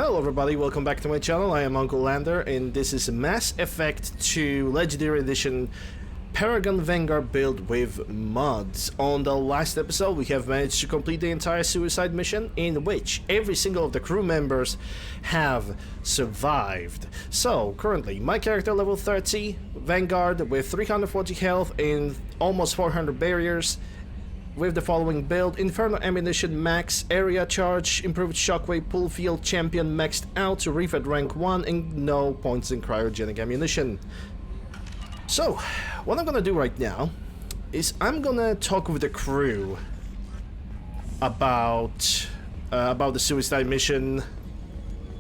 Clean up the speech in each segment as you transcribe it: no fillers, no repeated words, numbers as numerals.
Hello everybody, welcome back to my channel. I am Uncle Lander and this is Mass Effect 2 Legendary Edition Paragon Vanguard build with mods. On the last episode we have managed to complete the entire suicide mission in which every single of the crew members have survived. So currently my character level 30, Vanguard with 340 health and almost 400 barriers. With the following build: Inferno Ammunition Max, Area Charge, Improved Shockwave Pull Field Champion maxed out to Reef at rank 1, and no points in Cryogenic Ammunition. So, what I'm gonna do right now is I'm gonna talk with the crew about the suicide mission.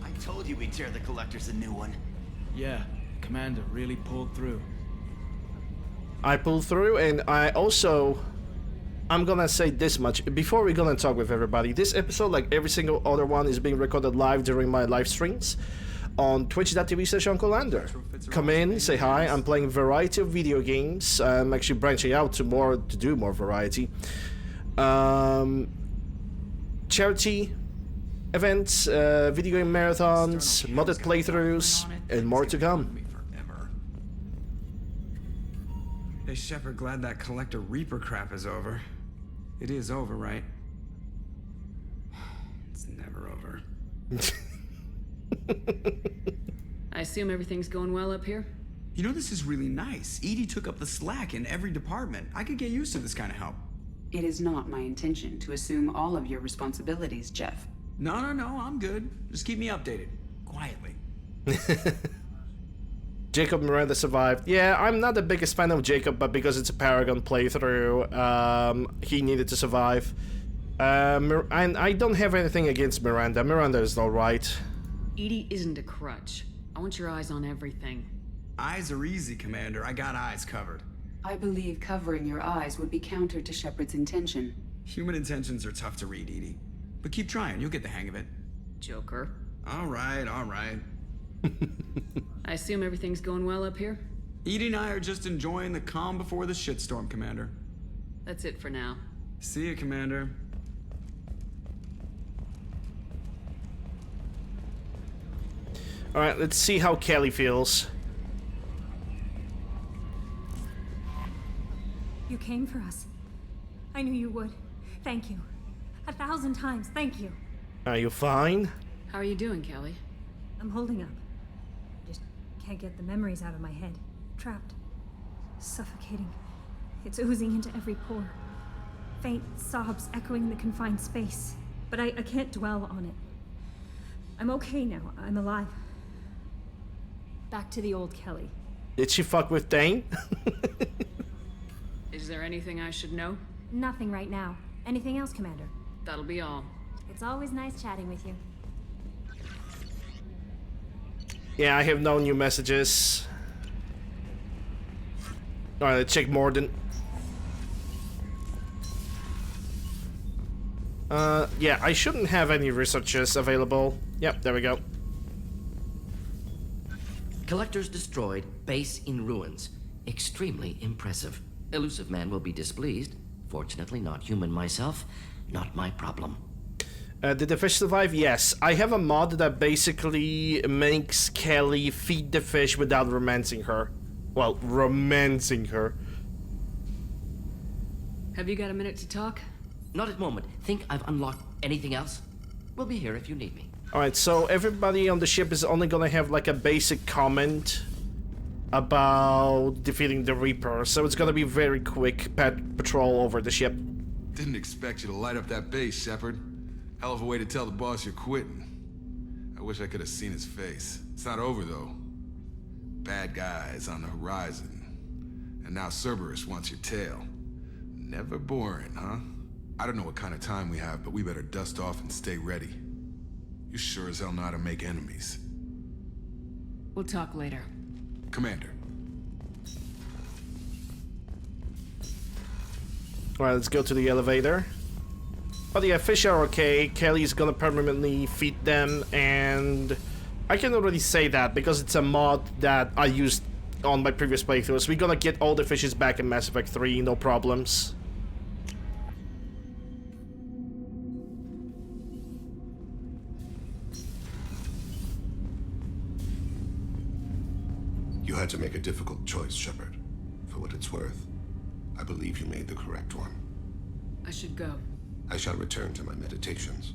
I told you we'd tear the Collectors a new one. Yeah, Commander really pulled through. I pulled through, and I'm gonna say this much before we're gonna talk with everybody. This episode, like every single other one, is being recorded live during my live streams on twitch.tv/UncleLander. Come in, say hi. I'm playing a variety of video games. I'm actually branching out to do more variety. Charity events, video game marathons, modded playthroughs, and more to come. Hey Shepard, glad that Collector Reaper crap is over. It is over, right? It's never over. I assume everything's going well up here? You know, this is really nice. EDI took up the slack in every department. I could get used to this kind of help. It is not my intention to assume all of your responsibilities, Jeff. No, I'm good. Just keep me updated. Quietly. Jacob Miranda survived. Yeah, I'm not the biggest fan of Jacob, but because it's a Paragon playthrough, he needed to survive. And I don't have anything against Miranda. Miranda is alright. EDI isn't a crutch. I want your eyes on everything. Eyes are easy, Commander. I got eyes covered. I believe covering your eyes would be counter to Shepard's intention. Human intentions are tough to read, EDI. But keep trying, you'll get the hang of it. Joker. Alright. I assume everything's going well up here? EDI and I are just enjoying the calm before the shitstorm, Commander. That's it for now. See you, Commander. Alright, let's see how Kelly feels. You came for us. I knew you would. Thank you. 1,000 times, thank you. Are you fine? How are you doing, Kelly? I'm holding up. Just can't get the memories out of my head. Trapped. Suffocating. It's oozing into every pore. Faint sobs echoing the confined space. But I can't dwell on it. I'm okay now. I'm alive. Back to the old Kelly. Did she fuck with Dane? Is there anything I should know? Nothing right now. Anything else, Commander? That'll be all. It's always nice chatting with you. Yeah, I have no new messages. Alright, let's check Morden. Yeah, I shouldn't have any researchers available. Yep, there we go. Collectors destroyed, base in ruins. Extremely impressive. Elusive man will be displeased. Fortunately, not human myself. Not my problem. Did the fish survive? Yes. I have a mod that basically makes Kelly feed the fish without romancing her. Well, romancing her. Have you got a minute to talk? Not at moment. Think I've unlocked anything else? We'll be here if you need me. Alright, so everybody on the ship is only gonna have like a basic comment about defeating the Reaper, so it's gonna be very quick patrol over the ship. Didn't expect you to light up that base, Shepard. Hell of a way to tell the boss you're quitting. I wish I could have seen his face. It's not over, though. Bad guys on the horizon. And now Cerberus wants your tail. Never boring, huh? I don't know what kind of time we have, but we better dust off and stay ready. You sure as hell know how to make enemies. We'll talk later. Commander. Alright, let's go to the elevator. But yeah, fish are okay. Kelly's gonna permanently feed them, and I can already say that because it's a mod that I used on my previous playthroughs. We're gonna get all the fishes back in Mass Effect 3, no problems. You had to make a difficult choice, Shepard. For what it's worth, I believe you made the correct one. I should go. I shall return to my meditations.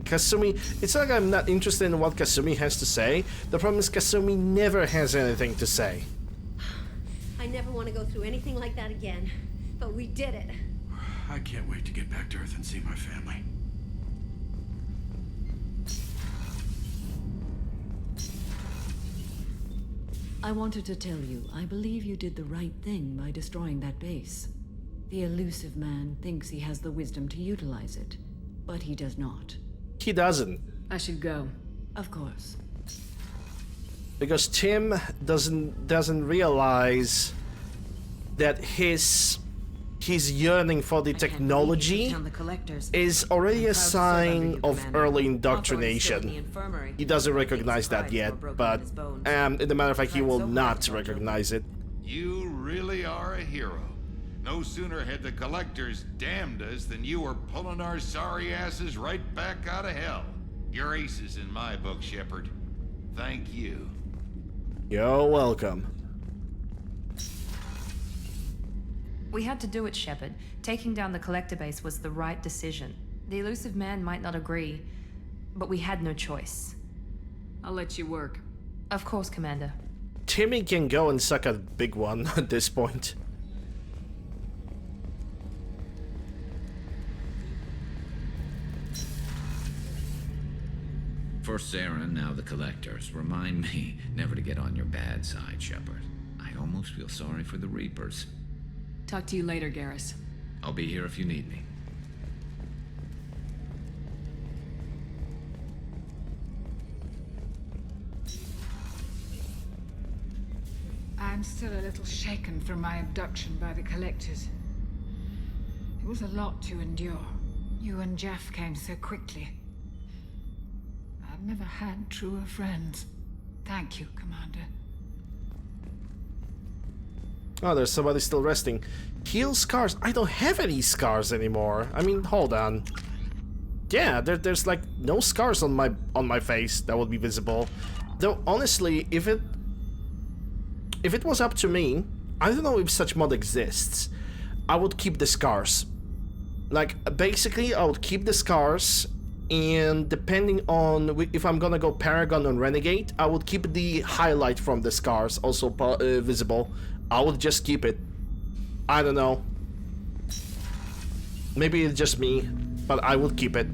Kasumi, it's not like I'm not interested in what Kasumi has to say. The problem is Kasumi never has anything to say. I never want to go through anything like that again, but we did it. I can't wait to get back to Earth and see my family. I wanted to tell you, I believe you did the right thing by destroying that base. The elusive man thinks he has the wisdom to utilize it, but he does not. He doesn't. I should go. Of course. Because Tim doesn't realize that his yearning for the technology is already a sign of early indoctrination. He doesn't recognize that yet, but in the matter of fact, he will not recognize it. You really are a hero. No sooner had the collectors damned us than you were pulling our sorry asses right back out of hell. You're aces in my book, Shepard. Thank you. You're welcome. We had to do it, Shepard. Taking down the collector base was the right decision. The elusive man might not agree, but we had no choice. I'll let you work. Of course, Commander. Timmy can go and suck a big one at this point. First Saren, now the Collectors. Remind me never to get on your bad side, Shepard. I almost feel sorry for the Reapers. Talk to you later, Garrus. I'll be here if you need me. I'm still a little shaken from my abduction by the Collectors. It was a lot to endure. You and Jeff came so quickly. I've never had truer friends. Thank you, Commander. Oh, there's somebody still resting. Heal scars. I don't have any scars anymore. I mean, hold on. Yeah, there's like no scars on my face that would be visible. Though honestly, if it was up to me, I don't know if such mod exists. I would keep the scars. Like basically, I would keep the scars. And depending on if I'm gonna go Paragon or Renegade, I would keep the highlight from the scars also visible. I would just keep it. I don't know. Maybe it's just me, but I would keep it.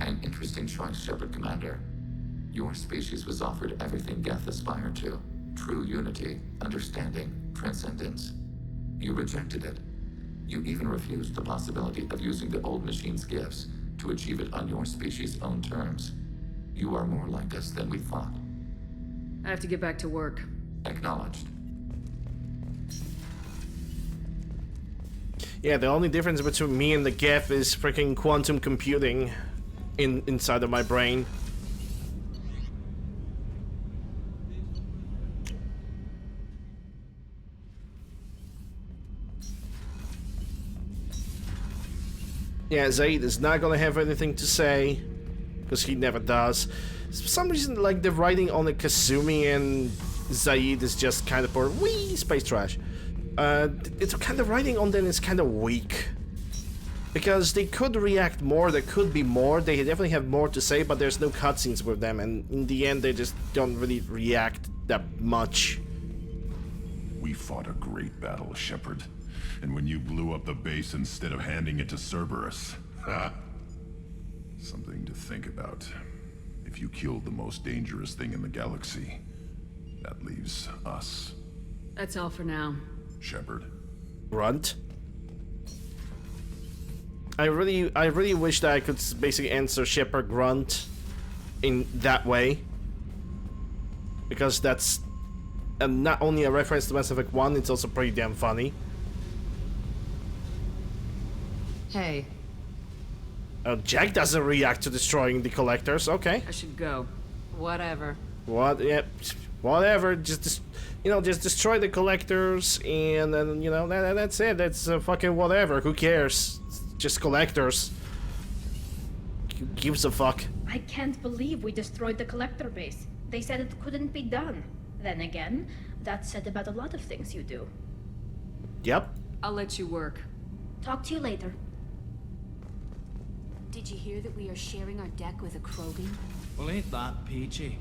An interesting choice, Shepard Commander. Your species was offered everything Geth aspired to. True unity, understanding, transcendence. You rejected it. You even refused the possibility of using the old machine's gifts to achieve it on your species' own terms. You are more like us than we thought. I have to get back to work. Acknowledged. Yeah, the only difference between me and the Geth is freaking quantum computing inside of my brain. Yeah, Zaid is not gonna have anything to say, because he never does. For some reason, like, the writing on the Kasumi and Zaid is just kind of poor. Wee! Space trash. It's kind of writing on them is kind of weak. Because they could react more, there could be more, they definitely have more to say, but there's no cutscenes with them, and in the end they just don't really react that much. We fought a great battle, Shepard. And when you blew up the base instead of handing it to Cerberus, something to think about. If you killed the most dangerous thing in the galaxy, that leaves us. That's all for now. Shepard. Grunt. I really wish that I could basically answer Shepard Grunt in that way. Because that's not only a reference to Mass Effect 1, it's also pretty damn funny. Hey. Jack doesn't react to destroying the collectors. Okay. I should go. Whatever. What? Yeah. Whatever. Just destroy the collectors, and then that's it. That's fucking whatever. Who cares? It's just collectors. Who gives a fuck? I can't believe we destroyed the collector base. They said it couldn't be done. Then again, that's said about a lot of things you do. Yep. I'll let you work. Talk to you later. Did you hear that we are sharing our deck with a Krogan? Well, ain't that peachy?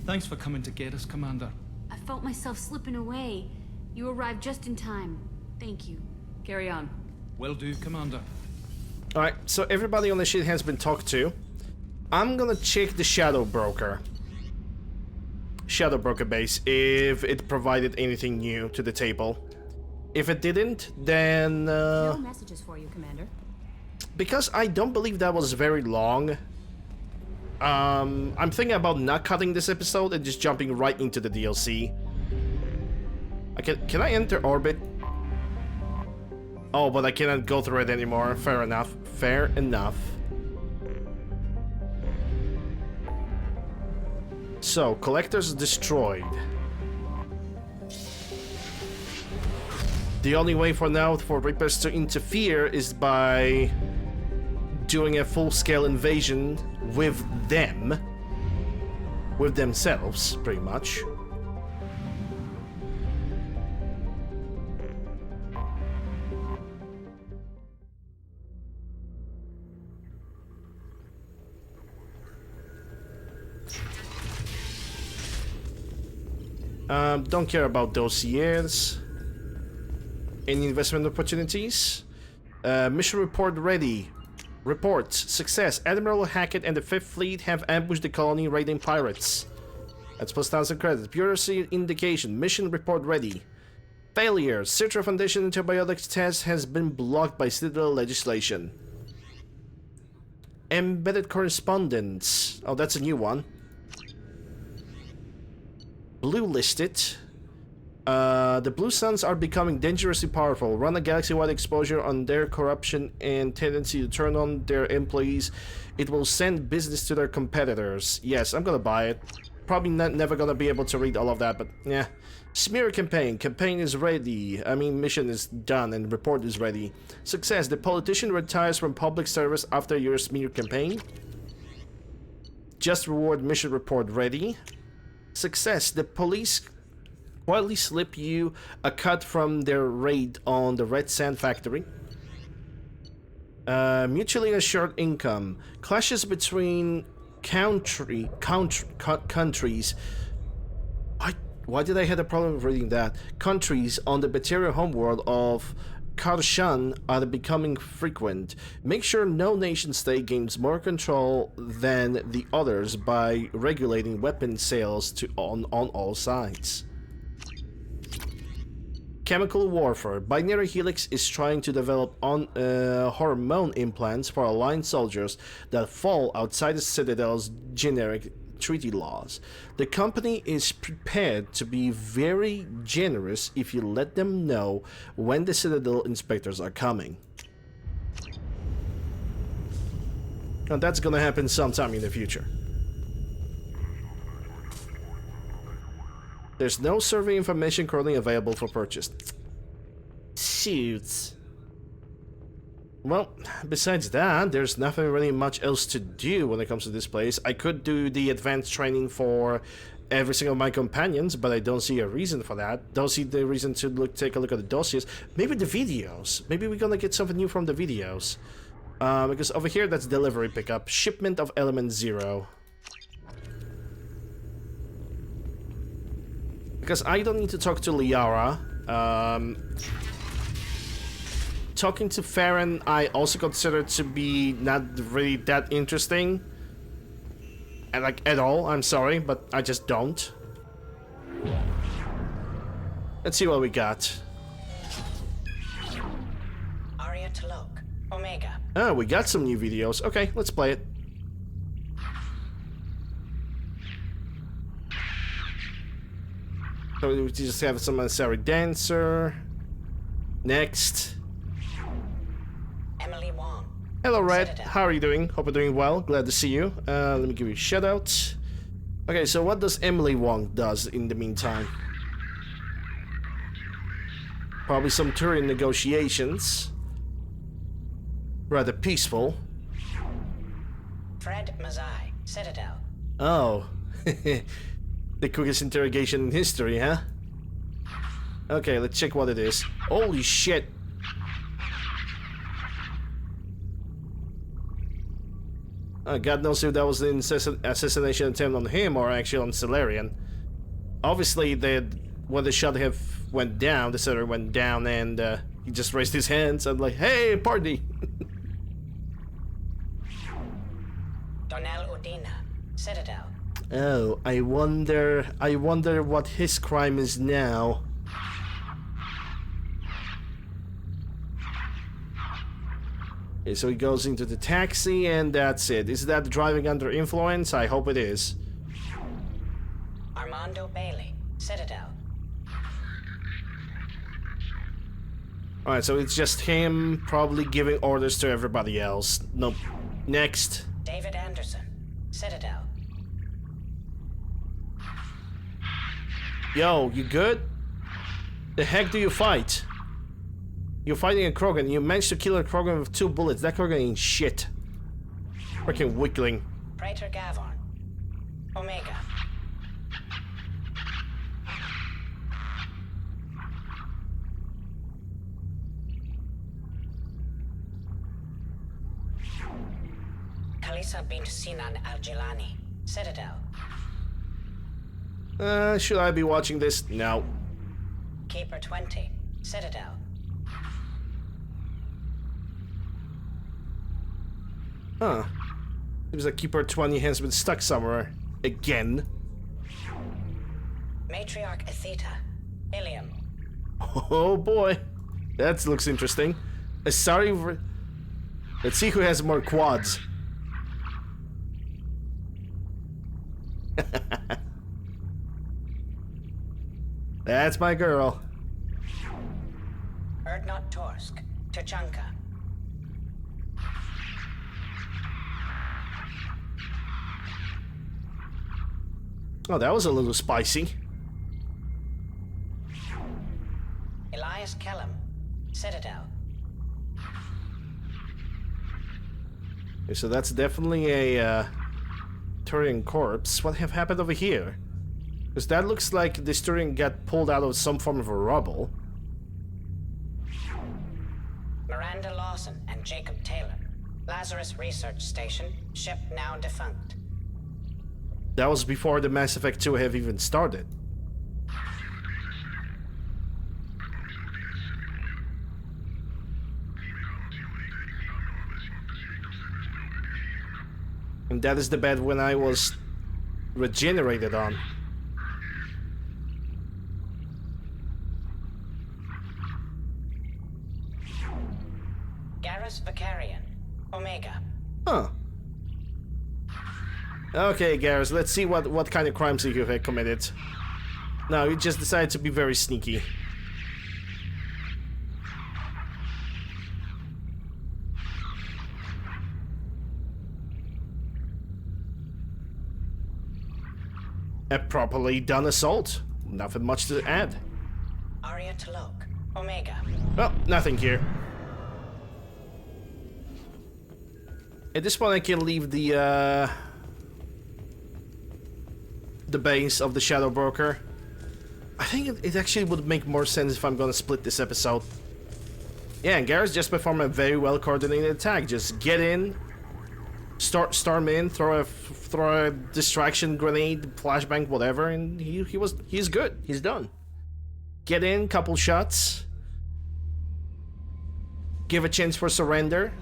Thanks for coming to get us, Commander. I felt myself slipping away. You arrived just in time. Thank you. Carry on. Will do, Commander. Alright, so everybody on the ship has been talked to. I'm gonna check the Shadow Broker base if it provided anything new to the table. If it didn't, then No messages for you, Commander. because I don't believe that was very long, I'm thinking about not cutting this episode and just jumping right into the DLC. Can I enter orbit? Oh, but I cannot go through it anymore. Fair enough. Fair enough. So, collectors destroyed. The only way for now for Reapers to interfere is by doing a full-scale invasion with them. With themselves, pretty much. Don't care about dossiers. Any investment opportunities? Mission report ready. Reports. Success. Admiral Hackett and the 5th Fleet have ambushed the colony raiding pirates. That's plus 1,000 credits. Bureaucracy indication. Mission report ready. Failure. Citra Foundation antibiotics test has been blocked by Citadel legislation. Embedded correspondence. Oh, that's a new one. Blue listed. The Blue Suns are becoming dangerously powerful. Run a galaxy-wide exposure on their corruption and tendency to turn on their employees. It will send business to their competitors. Yes, I'm gonna buy it. Probably never gonna be able to read all of that, but yeah. Smear campaign. Campaign is ready. I mean, mission is done and report is ready. Success. The politician retires from public service after your smear campaign. Just reward mission report ready. Success. The police quietly slip you a cut from their raid on the Red Sand Factory. Mutually assured income. Clashes between countries. Why did I have a problem reading that? Countries on the material homeworld of Karshan are becoming frequent. Make sure no nation state gains more control than the others by regulating weapon sales on all sides. Chemical warfare. Binary Helix is trying to develop hormone implants for aligned soldiers that fall outside the Citadel's generic treaty laws. The company is prepared to be very generous if you let them know when the Citadel inspectors are coming. And that's gonna happen sometime in the future. There's no survey information currently available for purchase. Shoots. Well, besides that, there's nothing really much else to do when it comes to this place. I could do the advanced training for every single of my companions, but I don't see a reason for that. Don't see the reason to take a look at the dossiers. Maybe the videos. Maybe we're gonna get something new from the videos. Because over here, that's delivery pickup. Shipment of element 0. Because I don't need to talk to Liara. Talking to Farron, I also consider to be not really that interesting. And like, at all, I'm sorry, but I just don't. Let's see what we got. Aria to look. Omega. Oh, we got some new videos. Okay, let's play it. So we just have some unnecessary dancer. Next. Emily Wong. Hello, Red. Citadel. How are you doing? Hope you're doing well. Glad to see you. Let me give you a shout out. Okay, so what does Emily Wong does in the meantime? Probably some Turing negotiations. Rather peaceful. Fred Mazai, Citadel. Oh. The quickest interrogation in history, huh? Okay, let's check what it is. Holy shit. God knows if that was an assassination attempt on him or actually on Solarian. Obviously, when the shot went down, the setter went down and he just raised his hands and like, hey, party! Donnell Udina, Citadel. Oh, I wonder what his crime is now. Okay, so he goes into the taxi and that's it. Is that driving under influence? I hope it is. Armando Bailey, Citadel. Alright, so it's just him probably giving orders to everybody else. Nope. Next. David Anderson, Citadel. Yo, you good? The heck do you fight? You're fighting a Krogan. You managed to kill a Krogan with 2 bullets. That Krogan ain't shit. Freaking weakling. Praetor Gavorn, Omega. Khalisa bint Sinan Al-Jilani, Citadel. Should I be watching this? No. Keeper 20, Citadel. Huh. Seems like Keeper 20 has been stuck somewhere. Again. Matriarch Atheta, Ilium. Oh boy. That looks interesting. Sorry for... Let's see who has more quads. That's my girl. Erdnot Torsk, Tuchanka. Oh, that was a little spicy. Elias Kellum, Citadel. Okay, so that's definitely a Turian corpse. What have happened over here? Because that looks like this Turian got pulled out of some form of a rubble. Miranda Lawson and Jacob Taylor. Lazarus Research Station, ship now defunct. That was before the Mass Effect 2 have even started. And that is the bed when I was regenerated on. Garrus Vicarian, Omega. Huh. Okay, Garrus, let's see what kind of crimes you have committed. No, you just decided to be very sneaky. A properly done assault. Nothing much to add. Arya Talok, Omega. Well, nothing here. At this point I can leave the base of the Shadow Broker. I think it actually would make more sense if I'm gonna split this episode. Yeah, and Garrus just performed a very well coordinated attack. Just get in, storm in, throw a distraction grenade, flashbang, whatever, and he's good. He's done. Get in, couple shots, give a chance for surrender,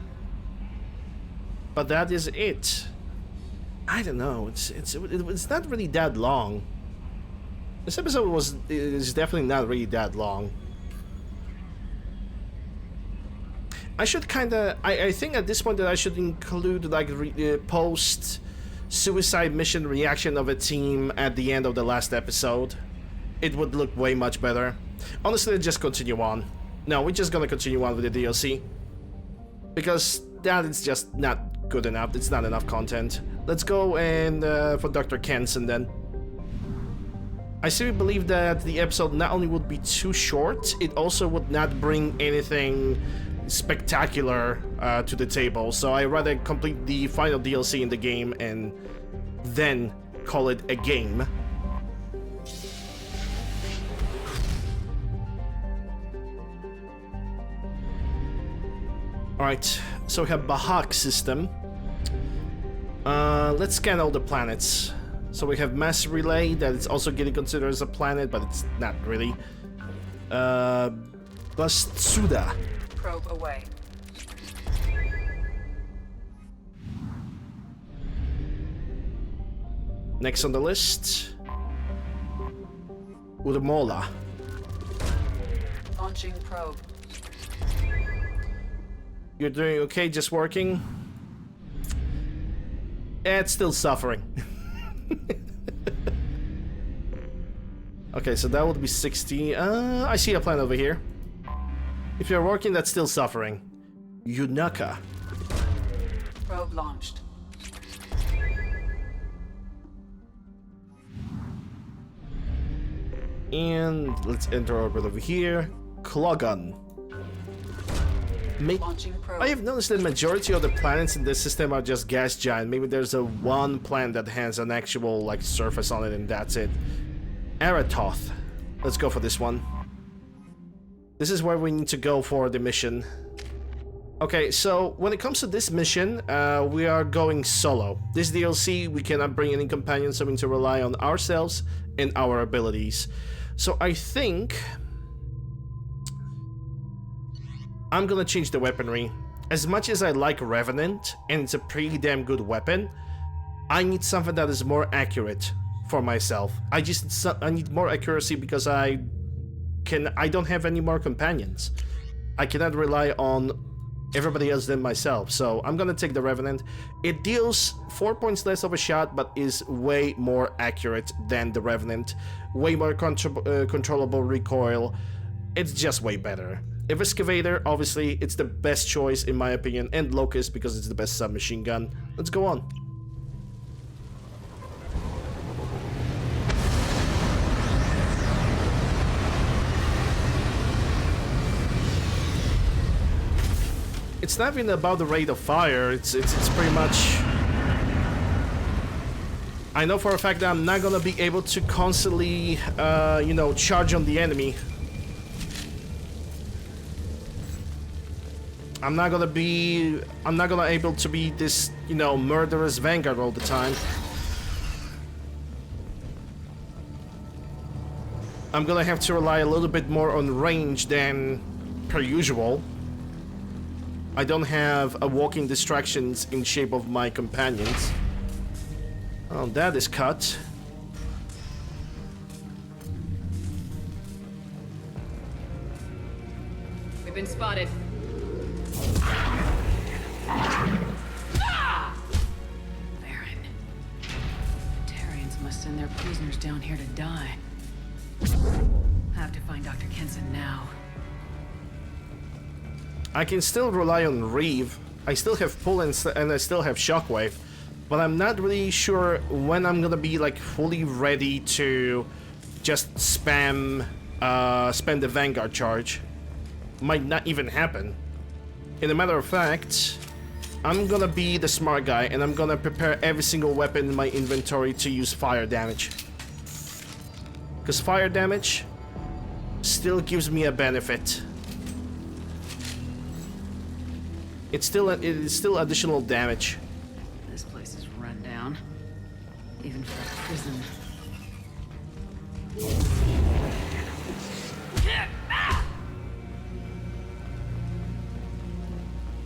but that is it. I don't know. It's not really that long. This episode is definitely not really that long. I should I think at this point that I should include like post suicide mission reaction of a team at the end of the last episode. It would look way much better. Honestly, let's just continue on. No, we're just gonna continue on with the DLC because that is just not good enough. It's not enough content. Let's go and for Dr. Kenson then. I still believe that the episode not only would be too short, it also would not bring anything spectacular to the table, so I rather complete the final DLC in the game and then call it a game. Alright, so we have Bahak system. Let's scan all the planets. So we have Mass Relay, that is also getting considered as a planet, but it's not really. Bastsuda. Probe away. Next on the list, Urmola. Launching probe. You're doing okay, just working? It's still suffering. Okay, so that would be 60. I see a plan over here. If you're working, that's still suffering. Yunaka. Probe launched. And let's enter orbit over here. Klogan. I have noticed that the majority of the planets in this system are just gas giant. Maybe there's a one planet that has an actual like surface on it and that's it. Aratoth. Let's go for this one. This is where we need to go for the mission. Okay, so when it comes to this mission, we are going solo. This DLC, we cannot bring any companions, so we need to rely on ourselves and our abilities. So I think I'm gonna change the weaponry. As much as I like Revenant, and it's a pretty damn good weapon, I need something that is more accurate for myself. I need more accuracy because I don't have any more companions. I cannot rely on everybody else than myself, so I'm gonna take the Revenant. It deals 4 points less of a shot, but is way more accurate than the Revenant. Way more controllable recoil. It's just way better. If Excavator, obviously, it's the best choice in my opinion, and Locust because it's the best submachine gun. Let's go on. It's not even about the rate of fire, it's pretty much... I know for a fact that I'm not gonna be able to constantly, you know, charge on the enemy. I'm not gonna able to be this, you know, murderous Vanguard all the time. I'm gonna have to rely a little bit more on range than per usual. I don't have a walking distractions in shape of my companions. Oh, that is cut. We've been spotted. Baron. The Tarians must send their prisoners down here to die. I have to find Dr. Kenson now. I can still rely on Reeve. I still have pull and I still have shockwave, but I'm not really sure when I'm gonna be like fully ready to just spam the Vanguard charge. Might not even happen. In a matter of fact, I'm gonna be the smart guy and I'm gonna prepare every single weapon in my inventory to use fire damage. Because fire damage still gives me a benefit. It is still additional damage. This place is run down. Even for a prison.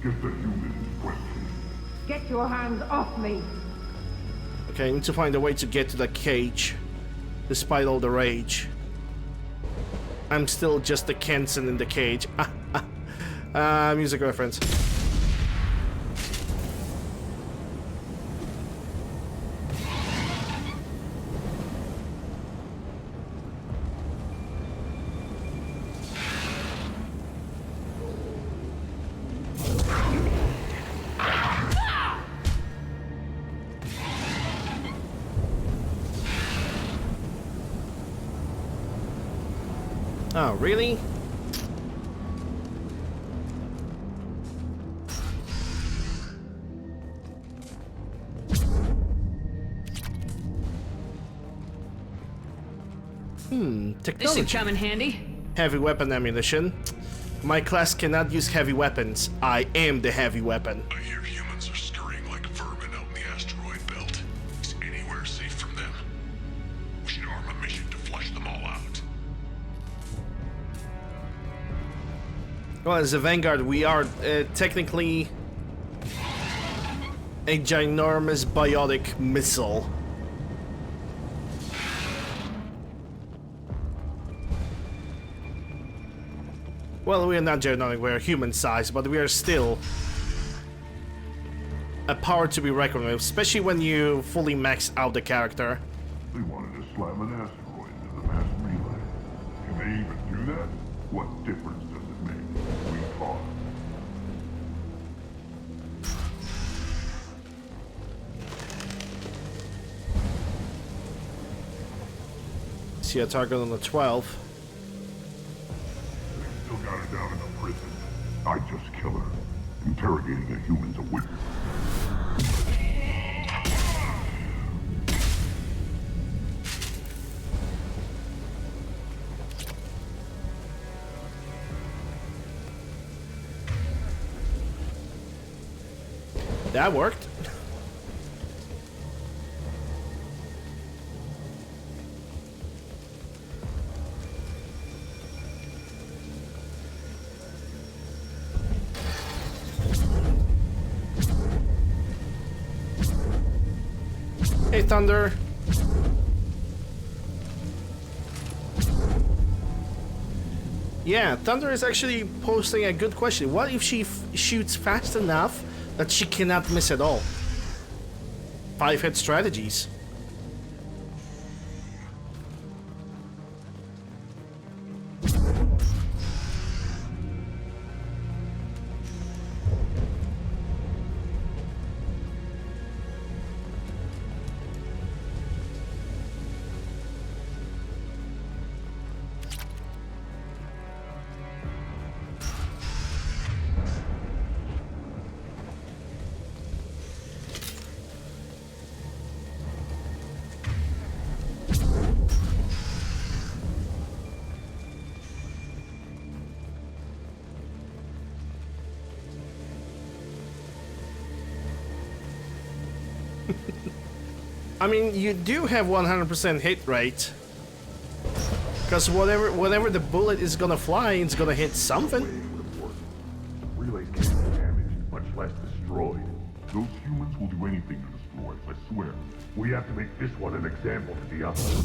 Get the human quickly. Get your hands off me! Okay, I need to find a way to get to the cage. Despite all the rage. I'm still just the Kenson in the cage. Music reference. Oh, really? This Technology. should come in handy. Heavy weapon ammunition. My class cannot use heavy weapons. I am the heavy weapon. I hear humans are scurrying like vermin out in the asteroid belt. Is anywhere safe from them? We should arm a mission to flush them all out. Well, as a Vanguard, we are technically a ginormous biotic missile. Well, we are not ginormous, we are human-sized, but we are still a power to be reckoned with, especially when you fully max out the character. They wanted to slam an asteroid into the mass relay. Can they even do that? What difference does it make? We fought. See a target on the 12. Still got her down in the prison. I just kill her. Interrogating a human's a witness. That worked. Hey, Thunder. Yeah, Thunder is actually posting a good question. What if she shoots fast enough that she cannot miss at all? 5-hit strategies. I mean, you do have 100% hit rate. Because whatever the bullet is gonna fly, it's gonna hit something. Relays can't be damaged, much less destroyed. Those humans will do anything to destroy us, I swear. We have to make this one an example to the others.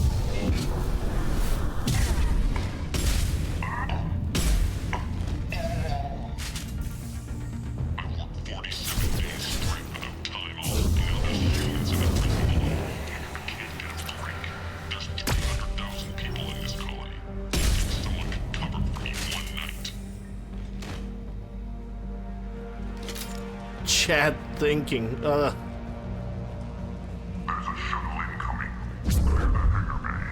Chad thinking, There's a shuttle incoming. Clear the hangar bay.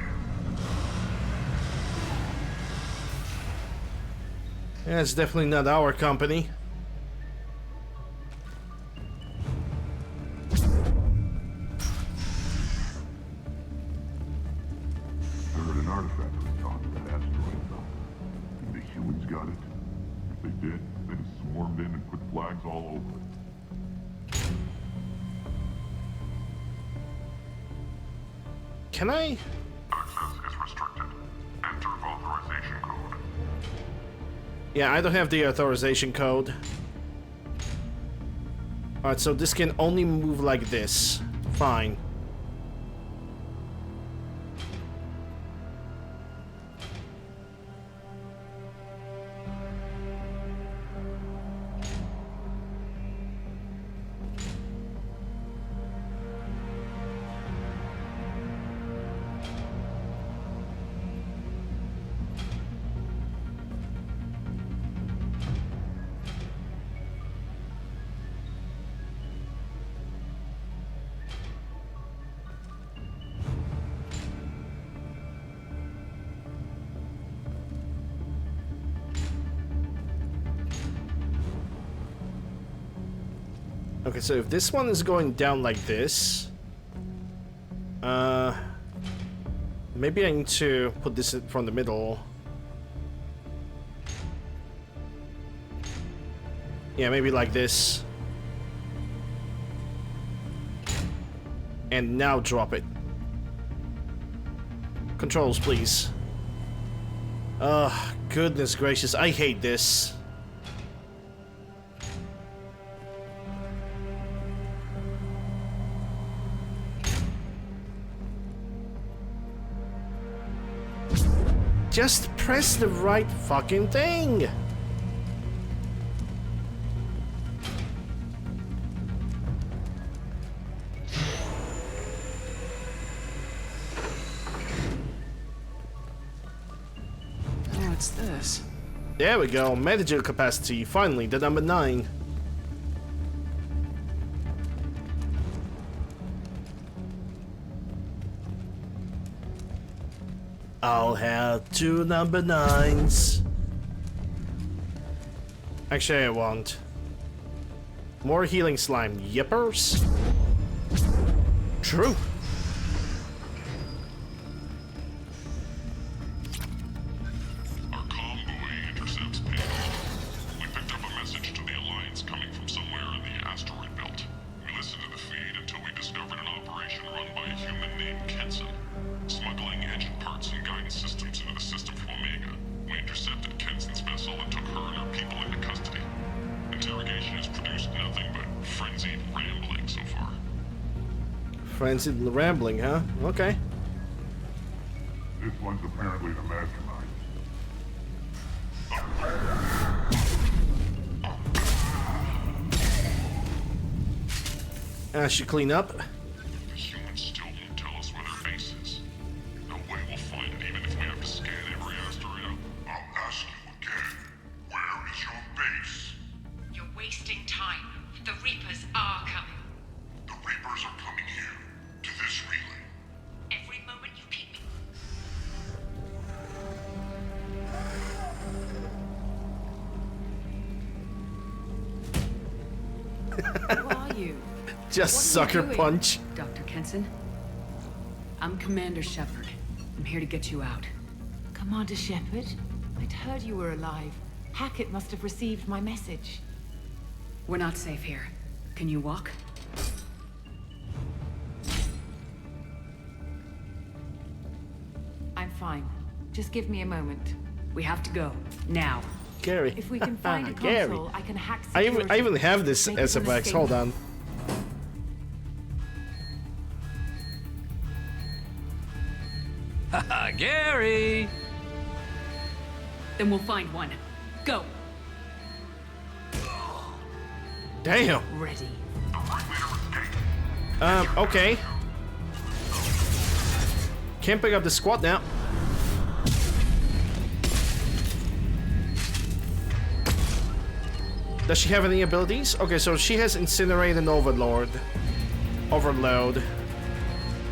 Yeah, it's definitely not our company. I heard an artifact was talked to that asteroid though. Think the humans got it? If they did, they'd have swarmed in and put flags all over it. Can I? Access is restricted. Enter authorization code. Yeah, I don't have the authorization code. Alright, so this can only move like this. Fine. Okay, so if this one is going down like this, Maybe I need to put this from the middle. Yeah, maybe like this. And now drop it. Controls, please. Goodness gracious, I hate this. Just press the right fucking thing. What's this? There we go, manager capacity, finally, the number 9. I'll have 2 number 9s. Actually, I won't. More healing slime, yippers? True. Frenzied rambling, huh? Okay. This one's apparently the mastermind. I should clean up. The humans still won't tell us where their base is. No way we'll find it, even if we have to scan every asteroid. I'll ask you again. Where is your base? You're wasting time. The Reapers are coming. The Reapers are coming here, to this relay. Every moment you keep me. Who are you? Just sucker punch. Dr. Kenson? I'm Commander Shepard. I'm here to get you out. Commander Shepard? I'd heard you were alive. Hackett must have received my message. We're not safe here. Can you walk? I'm fine. Just give me a moment. We have to go. Now. Gary. If we can find a Gary. console, I can hack I security. even have this Make it an SFX. escape. Hold on. Haha, Gary! Then we'll find one. Go. Damn. Ready. Okay. Can't pick up the squad now. Does she have any abilities? Okay, so she has Incinerate and Overload.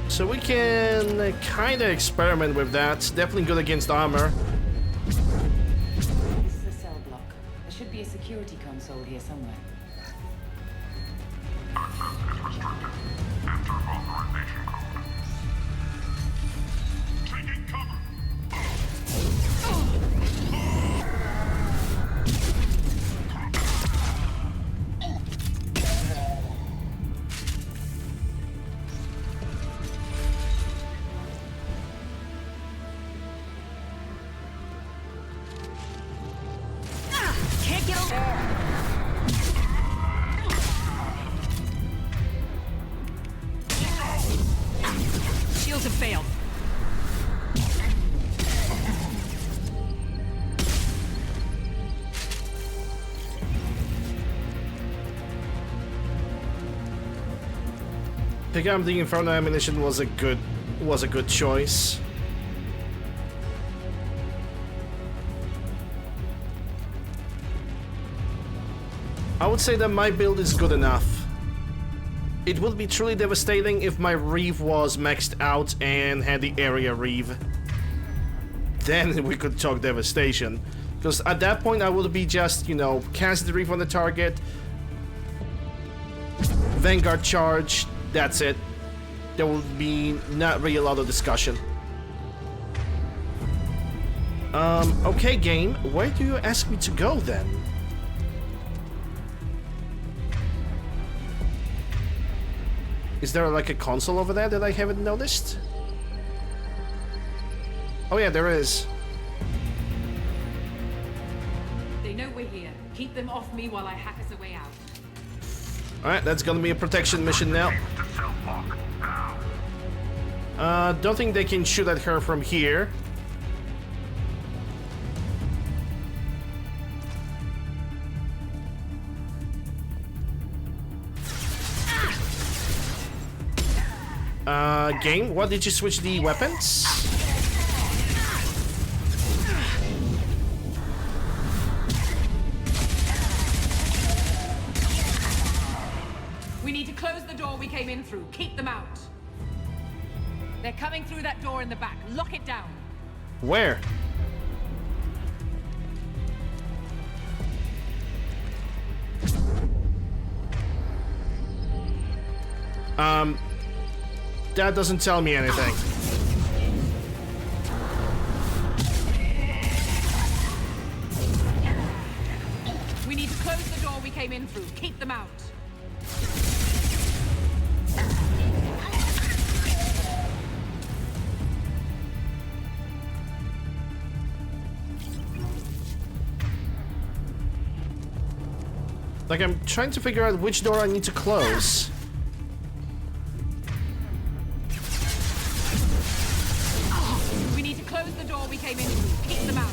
So we can kind of experiment with that. Definitely good against armor. This is a cell block. There should be a security console here somewhere. Access is restricted. Enter authorization code. Taking cover. Can't get over. Shields have failed. Picking up the Inferno ammunition was a good choice. I would say that my build is good enough. It would be truly devastating if my Reeve was maxed out and had the area Reeve. Then we could talk devastation. Because at that point I would be just, you know, cast the Reeve on the target, Vanguard charge, that's it. There would be not really a lot of discussion. Okay, game. Where do you ask me to go then? Is there like a console over there that I haven't noticed? Oh yeah, there is. They know we're here. Keep them off me while I hack us a way out. Alright, that's gonna be a protection mission now. Don't think they can shoot at her from here. Game, what did you switch the weapons? We need to close the door we came in through. Keep them out. They're coming through that door in the back. Lock it down. Where? That doesn't tell me anything. We need to close the door we came in through. Keep them out. Like, I'm trying to figure out which door I need to close. We need to close the door we came in through. Keep them out.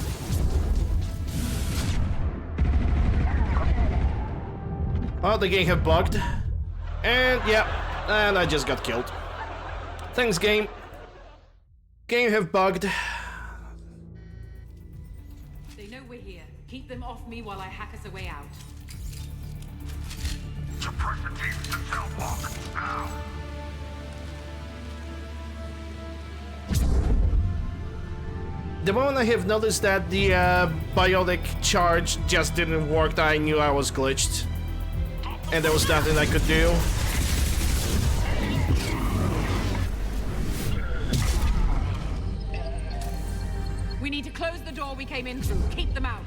Oh, the game have bugged. And yeah, and I just got killed. Thanks, game. Game have bugged. They know we're here. Keep them off me while I hack us a way out. Suppress the teams to cell block now. The moment I have noticed that the biotic charge just didn't work, I knew I was glitched. And there was nothing I could do. We need to close the door we came in through. Keep them out.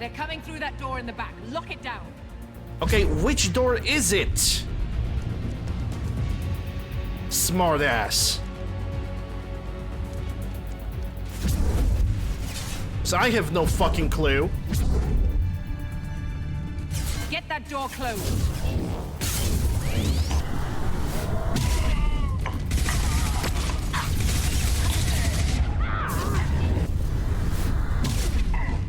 They're coming through that door in the back. Lock it down. Okay, which door is it? Smart ass. So I have no fucking clue. Get that door closed.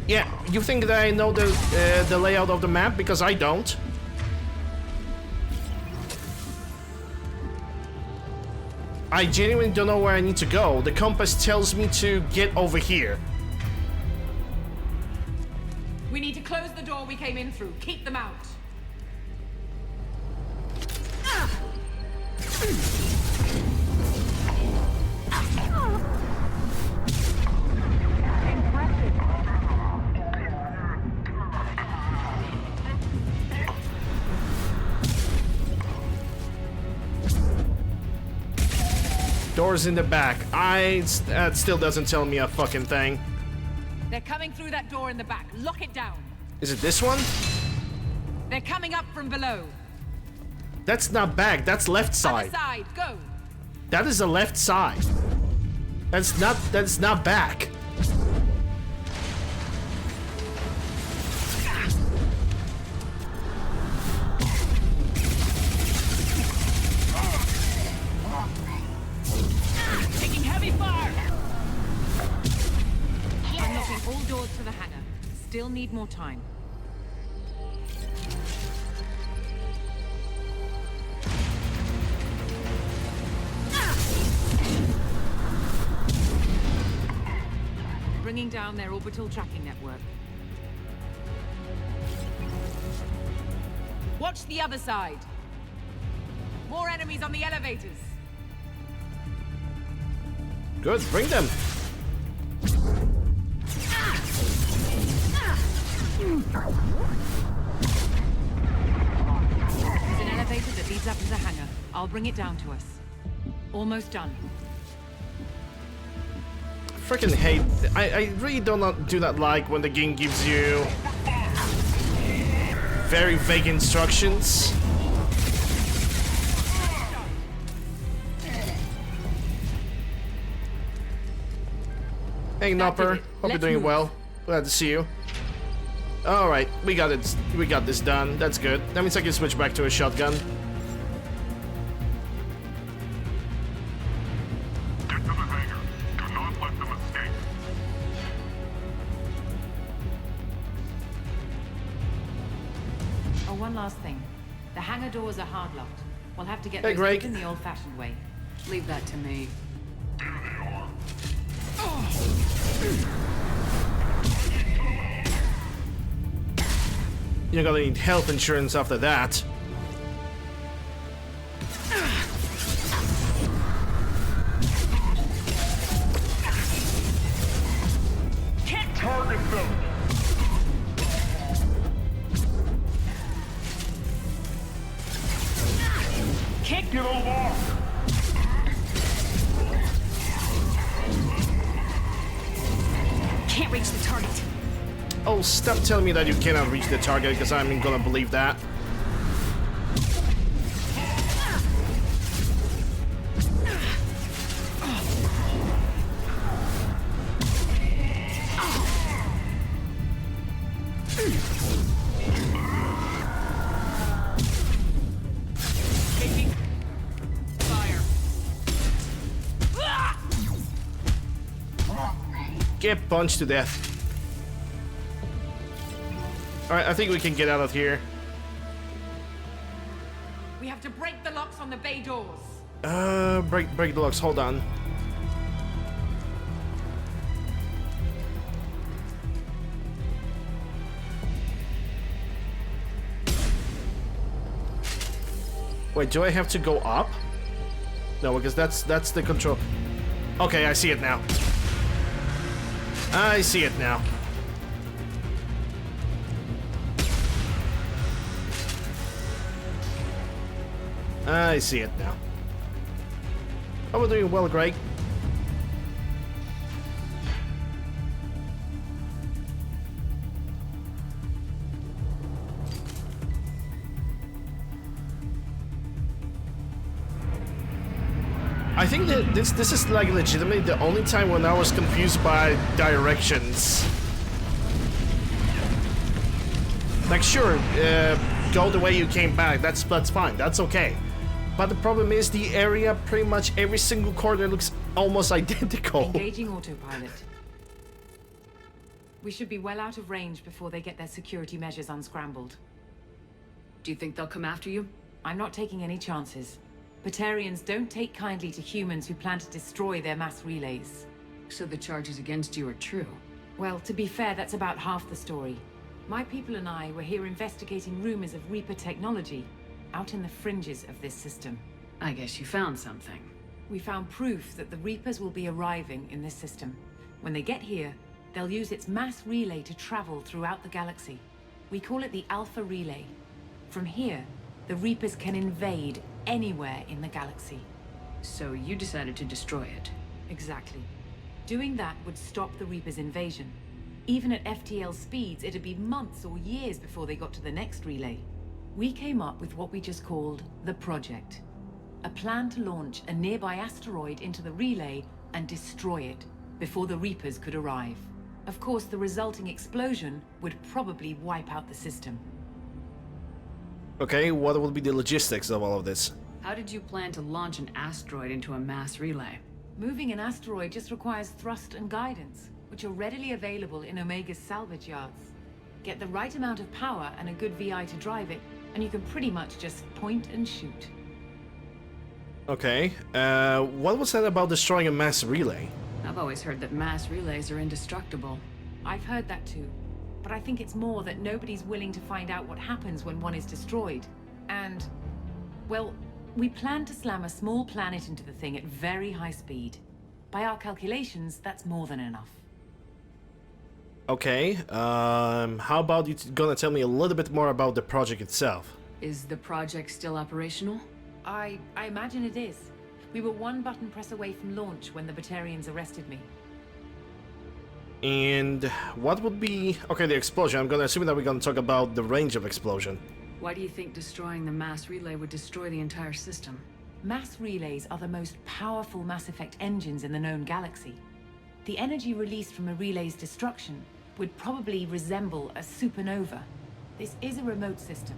Yeah, you think that I know the layout of the map? Because I don't. I genuinely don't know where I need to go. The compass tells me to get over here. We need to close the door we came in through. Keep them out. Doors in the back. That still doesn't tell me a fucking thing. They're coming through that door in the back. Lock it down. Is it this one? They're coming up from below. That's not back, that's left side. Other side, go. That is the left side. That's not back. Taking heavy fire. Unlocking all doors to the hangar. Still need more time. Bringing down their orbital tracking network. Watch the other side. More enemies on the elevators. Good, bring them. There's an elevator that leads up to the hangar. I'll bring it down to us. Almost done. freaking hate... I really do not like when the game gives you very vague instructions. Hey Nopper, hope you're doing well. Glad to see you. Alright, we got it. We got this done. That's good. That means I can switch back to a shotgun. Get to the hangar. Do not let them escape. Oh, one last thing. The hangar doors are hard locked. We'll have to get Hey, those Greg. open the old-fashioned way. Leave that to me. There they are. You're gonna need health insurance after that. Can't target them. Can't get over. Can't reach the target. Oh, stop telling me that you cannot reach the target, because I'm gonna believe that. Fire. Get punched to death. Alright, I think we can get out of here. We have to break the locks on the bay doors. Break the locks, hold on. Wait, do I have to go up? No, because that's the control. Okay, I see it now. I see it now. I see it now. Oh, we're doing well, Greg. I think that this is like legitimately the only time when I was confused by directions. Like, sure, go the way you came back. That's fine. That's okay. But the problem is the area, pretty much every single corner looks almost identical. Engaging autopilot. We should be well out of range before they get their security measures unscrambled. Do you think they'll come after you? I'm not taking any chances. Batarians don't take kindly to humans who plan to destroy their mass relays. So the charges against you are true? Well, to be fair, that's about half the story. My people and I were here investigating rumors of Reaper technology out in the fringes of this system. I guess you found something. We found proof that the Reapers will be arriving in this system. When they get here, they'll use its mass relay to travel throughout the galaxy. We call it the Alpha Relay. From here, the Reapers can invade anywhere in the galaxy. So you decided to destroy it? Exactly. Doing that would stop the Reapers' invasion. Even at FTL speeds, it'd be months or years before they got to the next relay. We came up with what we just called the Project. A plan to launch a nearby asteroid into the relay and destroy it before the Reapers could arrive. Of course, the resulting explosion would probably wipe out the system. Okay, what will be the logistics of all of this? How did you plan to launch an asteroid into a mass relay? Moving an asteroid just requires thrust and guidance, which are readily available in Omega's salvage yards. Get the right amount of power and a good VI to drive it, and you can pretty much just point and shoot. Okay, what was that about destroying a mass relay? I've always heard that mass relays are indestructible. I've heard that too, but I think it's more that nobody's willing to find out what happens when one is destroyed. And, well, we plan to slam a small planet into the thing at very high speed. By our calculations, that's more than enough. Okay, how about you gonna tell me a little bit more about the project itself? Is the project still operational? I imagine it is. We were one button press away from launch when the Batarians arrested me. And what would be... Okay, the explosion. I'm gonna assume that we're gonna talk about the range of explosion. Why do you think destroying the mass relay would destroy the entire system? Mass relays are the most powerful Mass Effect engines in the known galaxy. The energy released from a relay's destruction would probably resemble a supernova. This is a remote system,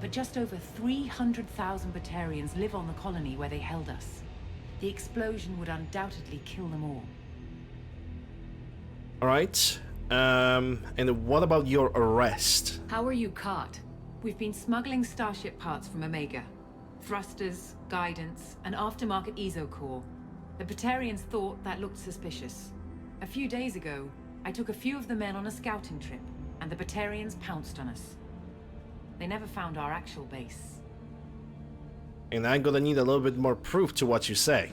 but just over 300,000 Batarians live on the colony where they held us. The explosion would undoubtedly kill them all. Alright. And what about your arrest? How were you caught? We've been smuggling Starship parts from Omega. Thrusters, guidance, and aftermarket ESO core. The Batarians thought that looked suspicious. A few days ago, I took a few of the men on a scouting trip, and the Batarians pounced on us. They never found our actual base. And I'm gonna need a little bit more proof to what you say.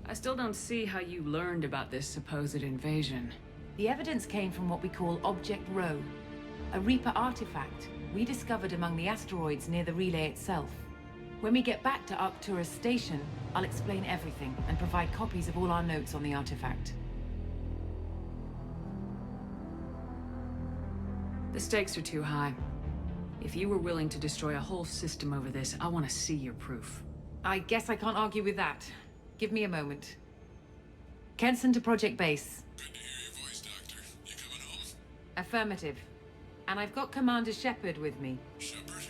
I still don't see how you learned about this supposed invasion. The evidence came from what we call Object Rho, a Reaper artifact we discovered among the asteroids near the relay itself. When we get back to Arcturus Station, I'll explain everything and provide copies of all our notes on the artifact. The stakes are too high. If you were willing to destroy a whole system over this, I want to see your proof. I guess I can't argue with that. Give me a moment. Kenson to Project Base. Good to hear your voice, Doctor. You coming home? Affirmative. And I've got Commander Shepard with me. Shepard?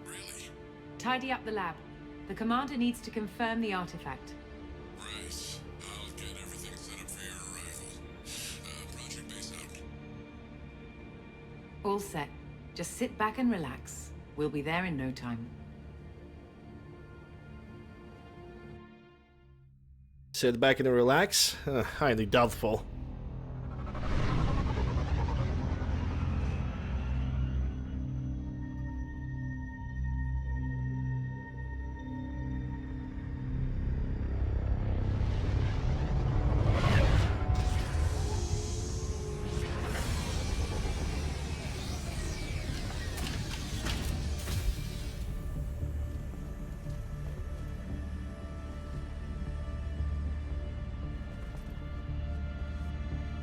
Really? Tidy up the lab. The Commander needs to confirm the artifact. Right. I'll get everything set up for your arrival. Project Base out. All set. Just sit back and relax. We'll be there in no time. Sit back and relax? Highly doubtful.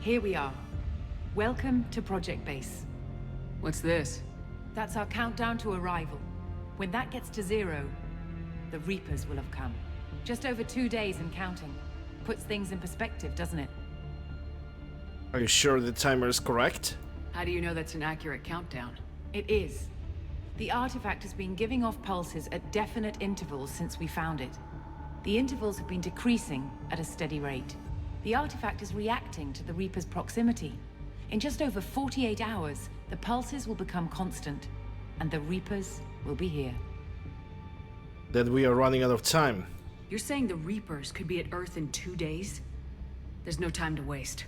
Here we are. Welcome to Project Base. What's this? That's our countdown to arrival. When that gets to 0, the Reapers will have come. Just over 2 days and counting. Puts things in perspective, doesn't it? Are you sure the timer is correct? How do you know that's an accurate countdown? It is. The artifact has been giving off pulses at definite intervals since we found it. The intervals have been decreasing at a steady rate. The artifact is reacting to the Reaper's proximity. In just over 48 hours, the pulses will become constant, and the Reapers will be here. Then we are running out of time. You're saying the Reapers could be at Earth in 2 days? There's no time to waste.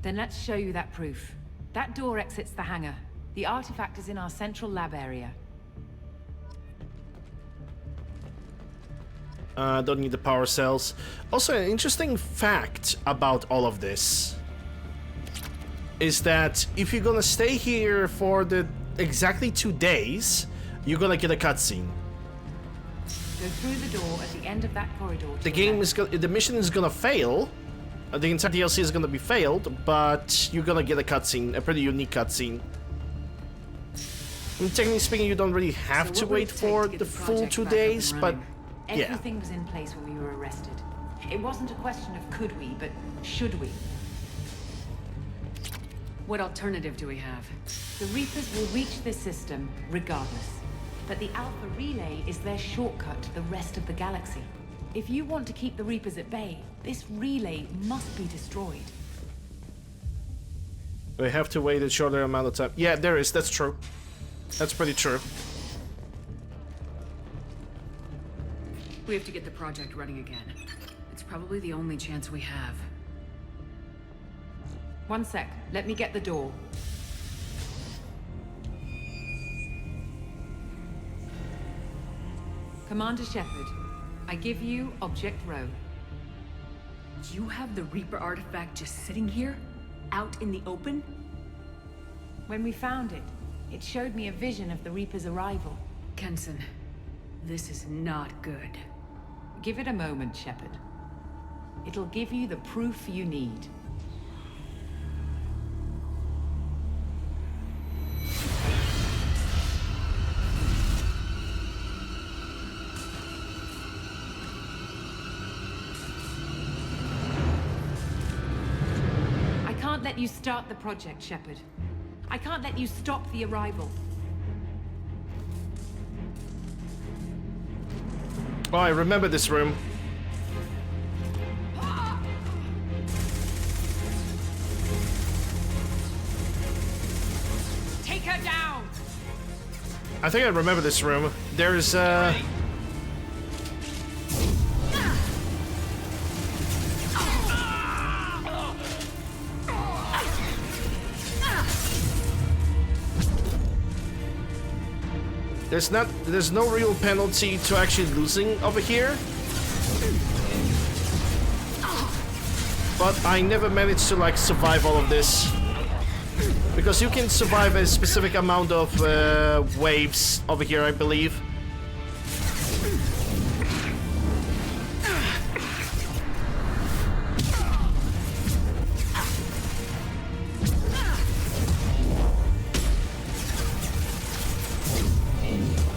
Then let's show you that proof. That door exits the hangar. The artifact is in our central lab area. Don't need the power cells. Also, an interesting fact about all of this is that if you're gonna stay here for the exactly 2 days, you're gonna get a cutscene. Go through the door at the end of that corridor. The mission is gonna fail. The entire DLC is gonna be failed, but you're gonna get a cutscene, a pretty unique cutscene. I mean, technically speaking, you don't really have to wait for the full 2 days, but yeah. Everything was in place when we were arrested. It wasn't a question of could we, but should we. What alternative do we have? The Reapers will reach this system regardless. But the Alpha Relay is their shortcut to the rest of the galaxy. If you want to keep the Reapers at bay, this relay must be destroyed. We have to wait a shorter amount of time. Yeah, there is. That's true. That's pretty true. We have to get the project running again. It's probably the only chance we have. One sec. Let me get the door. Commander Shepard, I give you Object Rho. You have the Reaper artifact just sitting here? Out in the open? When we found it, it showed me a vision of the Reaper's arrival. Kenson, this is not good. Give it a moment, Shepard. It'll give you the proof you need. let you start the project, Shepard. I can't let you stop the arrival. Oh, I remember this room. Take her down! I think I remember this room. There's there's no real penalty to actually losing over here. But I never managed to like survive all of this. Because you can survive a specific amount of waves over here, I believe.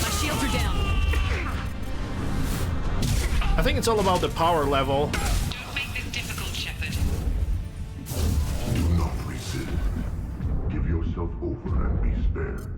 My shields are down. I think it's all about the power level. Don't make this difficult, Shepard. Do not resist. Give yourself over and be spared.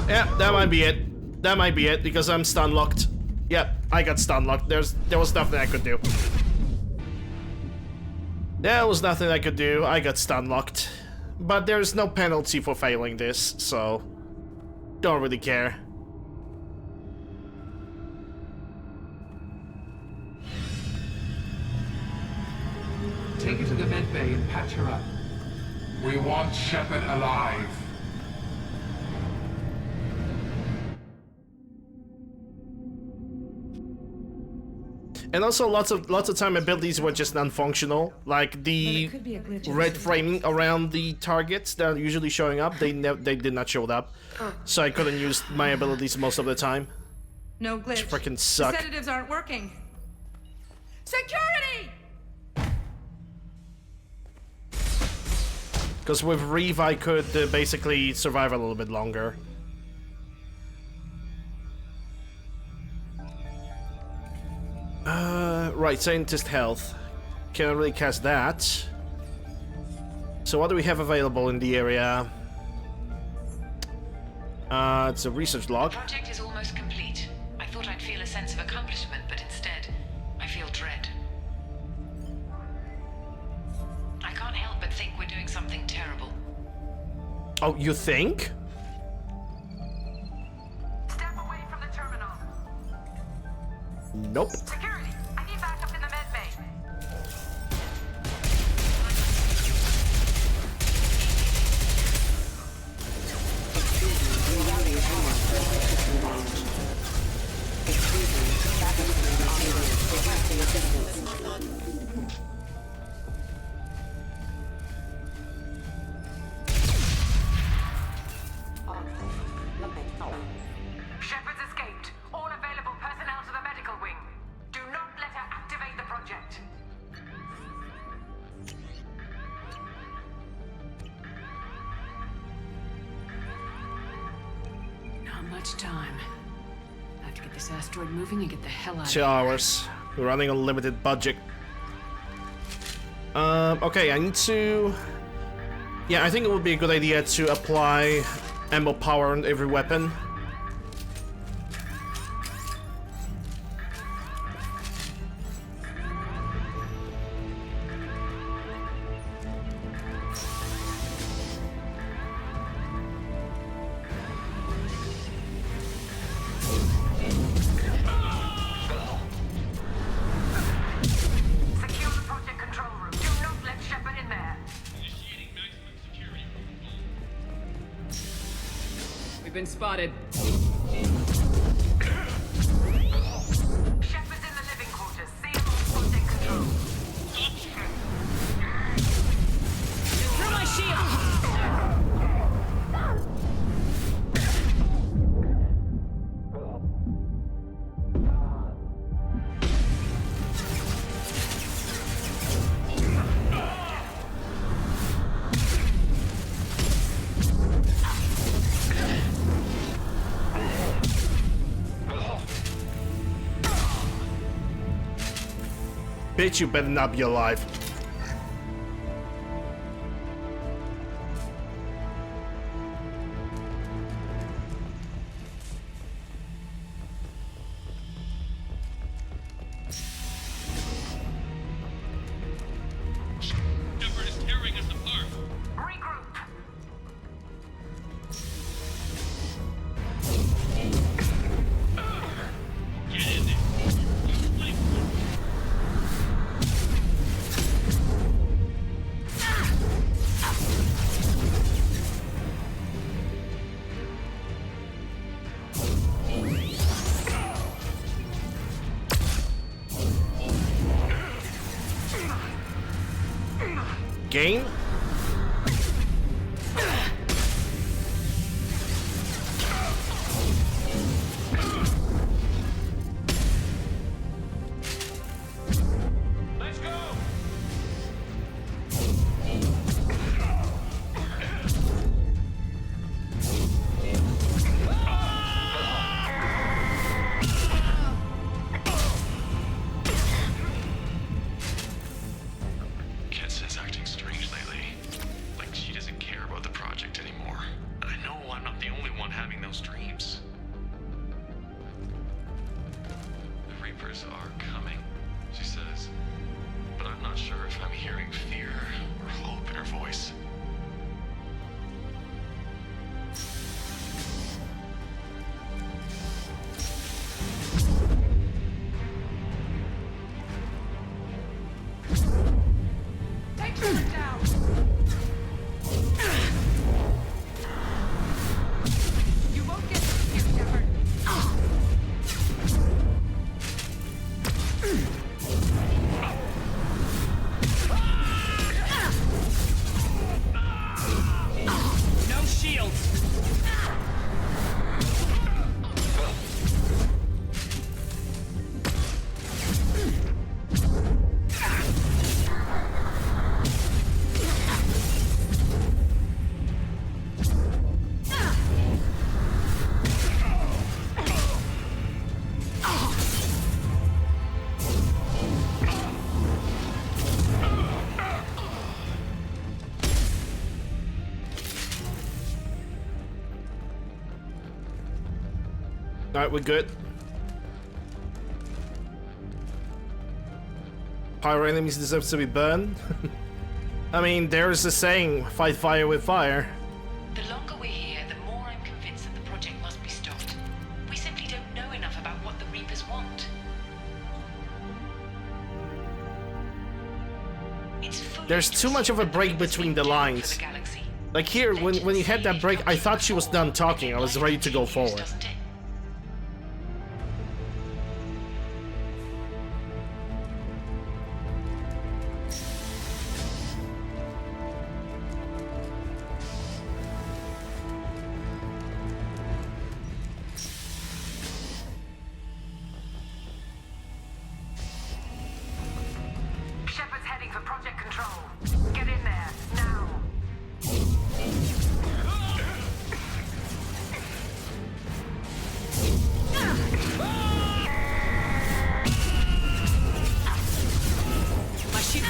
Yeah, that might be it. That might be it, because I'm stun locked. Yep, I got stun locked. There was nothing I could do. There was nothing I could do. I got stun locked. But there's no penalty for failing this, so don't really care. Take her to the med bay and patch her up. We want Shepard alive. And also, lots of time abilities were just non-functional. Like the red framing around the targets that are usually showing up, they did not show up, so I couldn't use my abilities most of the time. No glitch. Which freaking suck. The sedatives aren't working. Security! Because with Reeve, I could basically survive a little bit longer. Right, Scientist Health. Can't really cast that. So what do we have available in the area? It's a research log. The project is almost complete. I thought I'd feel a sense of accomplishment, but instead, I feel dread. I can't help but think we're doing something terrible. Oh, you think? Step away from the terminal. Nope. Security, I need backup in the med bay. Shepard's escaped. All available personnel to the medical wing. Do not let her activate the project. Not much time. I have to get this asteroid moving and get the hell out of 2 here. hours. We're running on a limited budget. Okay, I need to... Yeah, I think it would be a good idea to apply ammo power on every weapon. Secure the project control room. Do not let Shepard in there. We've been spotted. Shepard's in the living Bitch, you better not be alive. Shepard is tearing us apart. Regroup. Get in there. Game? Let's go. Kenson's acting strange lately. Like she doesn't care about the project anymore. I know I'm not the only one having those dreams. The Reapers are coming, she says. But I'm not sure if I'm hearing fear or hope in her voice. Take Shepard down. You won't get through here, Shepard. No shields! Alright, we're good. Pyro enemies deserve to be burned. I mean, there's a saying, fight fire with fire. The longer we're here, the more I'm convinced that the project must be stopped. We simply don't know enough about what the Reapers want. There's too much of a break between the lines. Like here, when you had that break, I thought she was done talking. I was ready to go forward. Shepard's heading for Project Control. Get in there, now. My shield.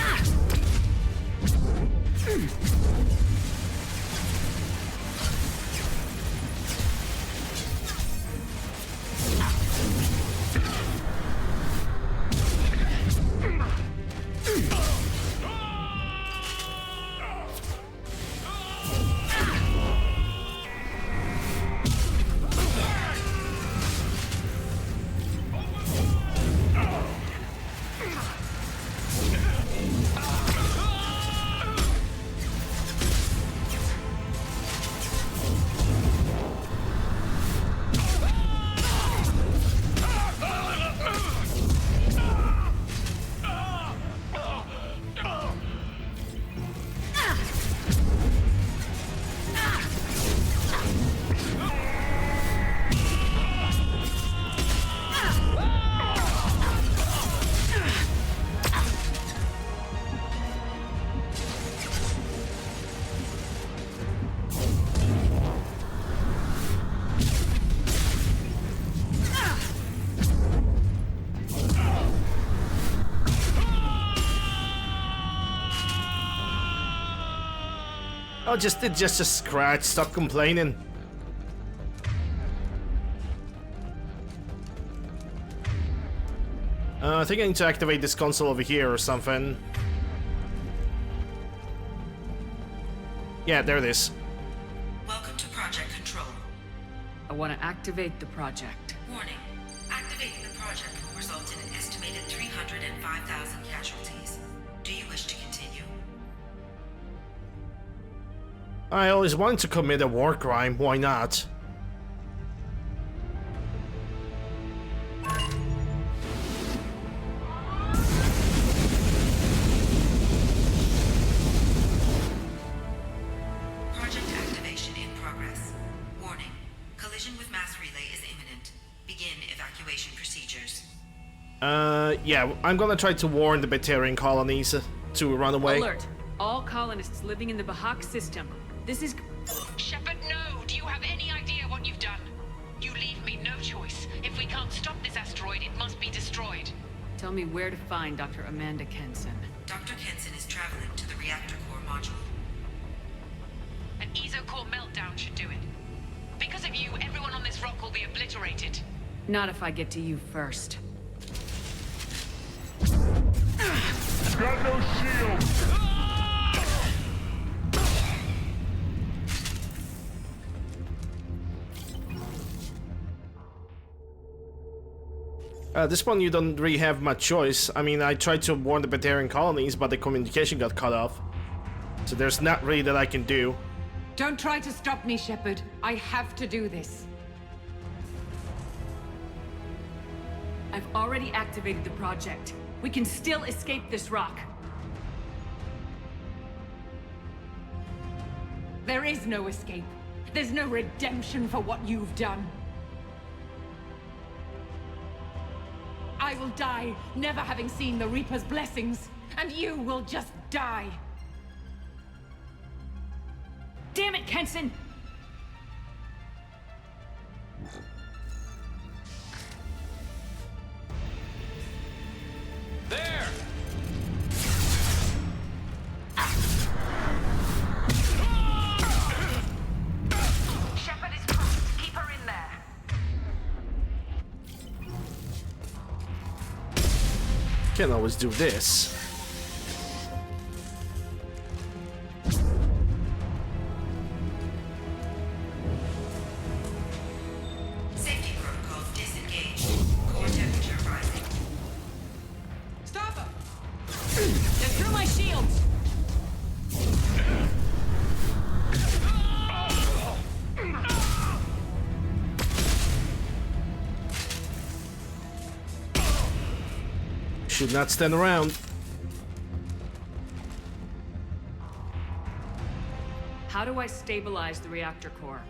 Oh, it's just a scratch. Stop complaining. I think I need to activate this console over here or something. Yeah, there it is. Welcome to Project Control. I want to activate the project. Warning. Activating the project will result in an estimated 305,000 casualties. Do you wish to continue? I always wanted to commit a war crime. Why not? Yeah, I'm gonna try to warn the Batarian colonies to run away. Alert! All colonists living in the Bahak system. This is... Shepard, no! Do you have any idea what you've done? You leave me no choice. If we can't stop this asteroid, it must be destroyed. Tell me where to find Dr. Amanda Kenson. Dr. Kenson is traveling to the reactor core module. An ESO-core meltdown should do it. Because of you, everyone on this rock will be obliterated. Not if I get to you first. Got no shield! This one you don't really have much choice. I mean, I tried to warn the Batarian colonies, but the communication got cut off. So there's not really that I can do. Don't try to stop me, Shepard. I have to do this. I've already activated the project. We can still escape this rock. There is no escape. There's no redemption for what you've done. I will die, never having seen the Reaper's blessings, and you will just die. Damn it, Kenson! There! Shepard is close. Keep her in there. Can't always do this. Safety protocols disengaged. Core temperature rising. Stop her! They're through my shields! Should not stand around. How do I stabilize the reactor core?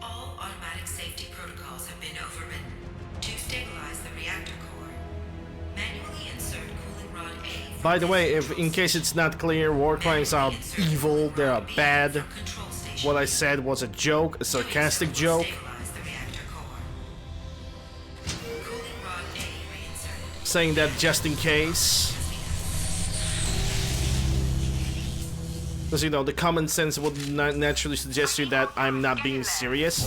All automatic safety protocols have been overridden. To stabilize the reactor core, manually insert cooling rod A. By the way, if in case it's not clear, war crimes are evil, they are bad. What I said was a joke, a sarcastic joke. Saying that just in case. Because, you know, the common sense would naturally suggest to you that I'm not being serious.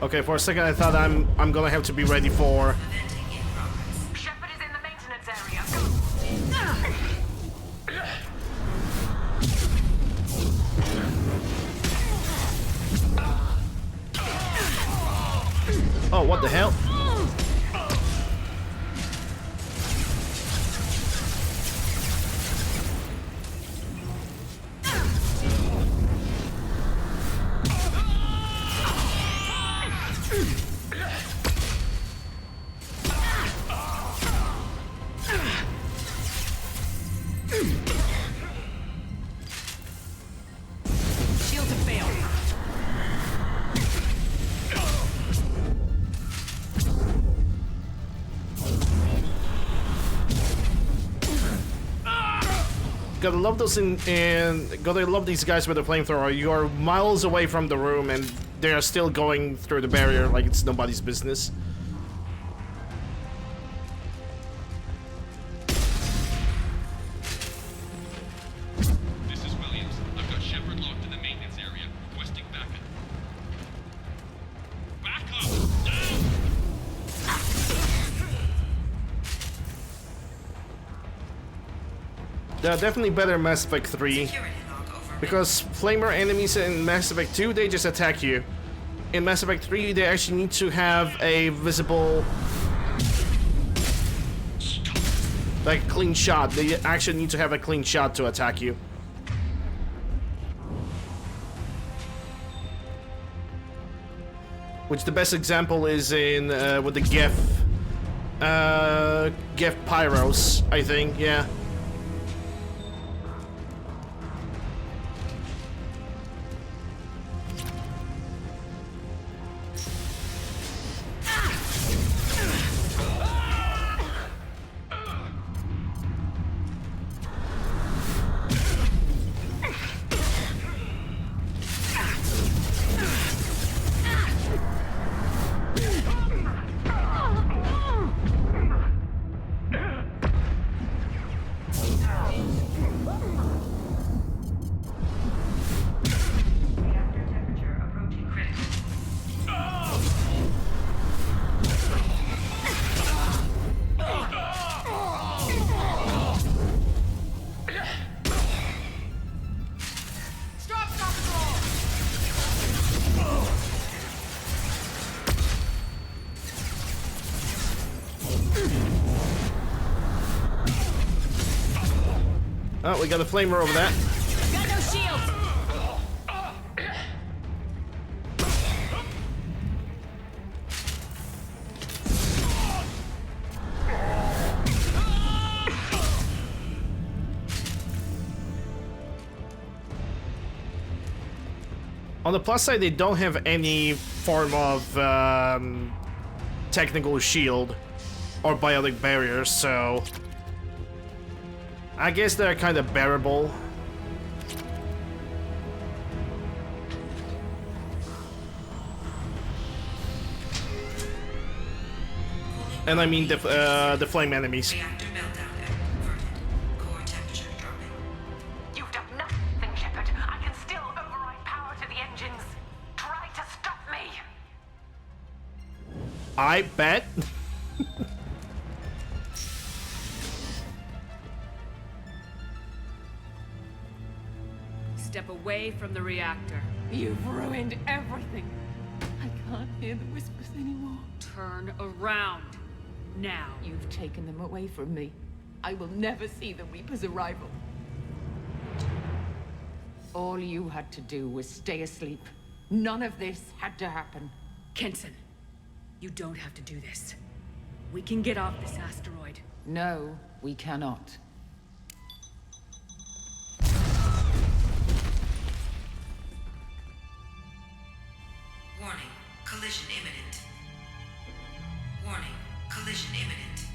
Okay, for a second I thought I'm gonna have to be ready for... Shepard is in the maintenance area. Oh, what the hell? Shields have failed. Gotta love those gotta love these guys with the flamethrower. You are miles away from the room and they are still going through the barrier like it's nobody's business. This is Williams. I've got Shepard locked in the maintenance area, requesting backup. Backup! They're definitely better in Mass Effect 3. Because flamer enemies in Mass Effect 2, they just attack you. In Mass Effect 3, they actually need to have a visible... like, clean shot. They actually need to have a clean shot to attack you. Which the best example is in, with the Geth Pyros, I think, yeah. Oh, we got a flamer over there. Got no shields. On the plus side, they don't have any form of technical shield or biotic barrier, so I guess they're kind of bearable. And I mean the flame enemies. Reactor meltdown averted. Core temperature dropping. You've done nothing, Shepard. I can still override power to the engines. Try to stop me. I bet. Step away from the reactor. You've ruined everything. I can't hear the whispers anymore. Turn around. Now. You've taken them away from me. I will never see the Reaper's arrival. All you had to do was stay asleep. None of this had to happen. Kenson, you don't have to do this. We can get off this asteroid. No, we cannot. Warning, collision imminent. Warning, collision imminent.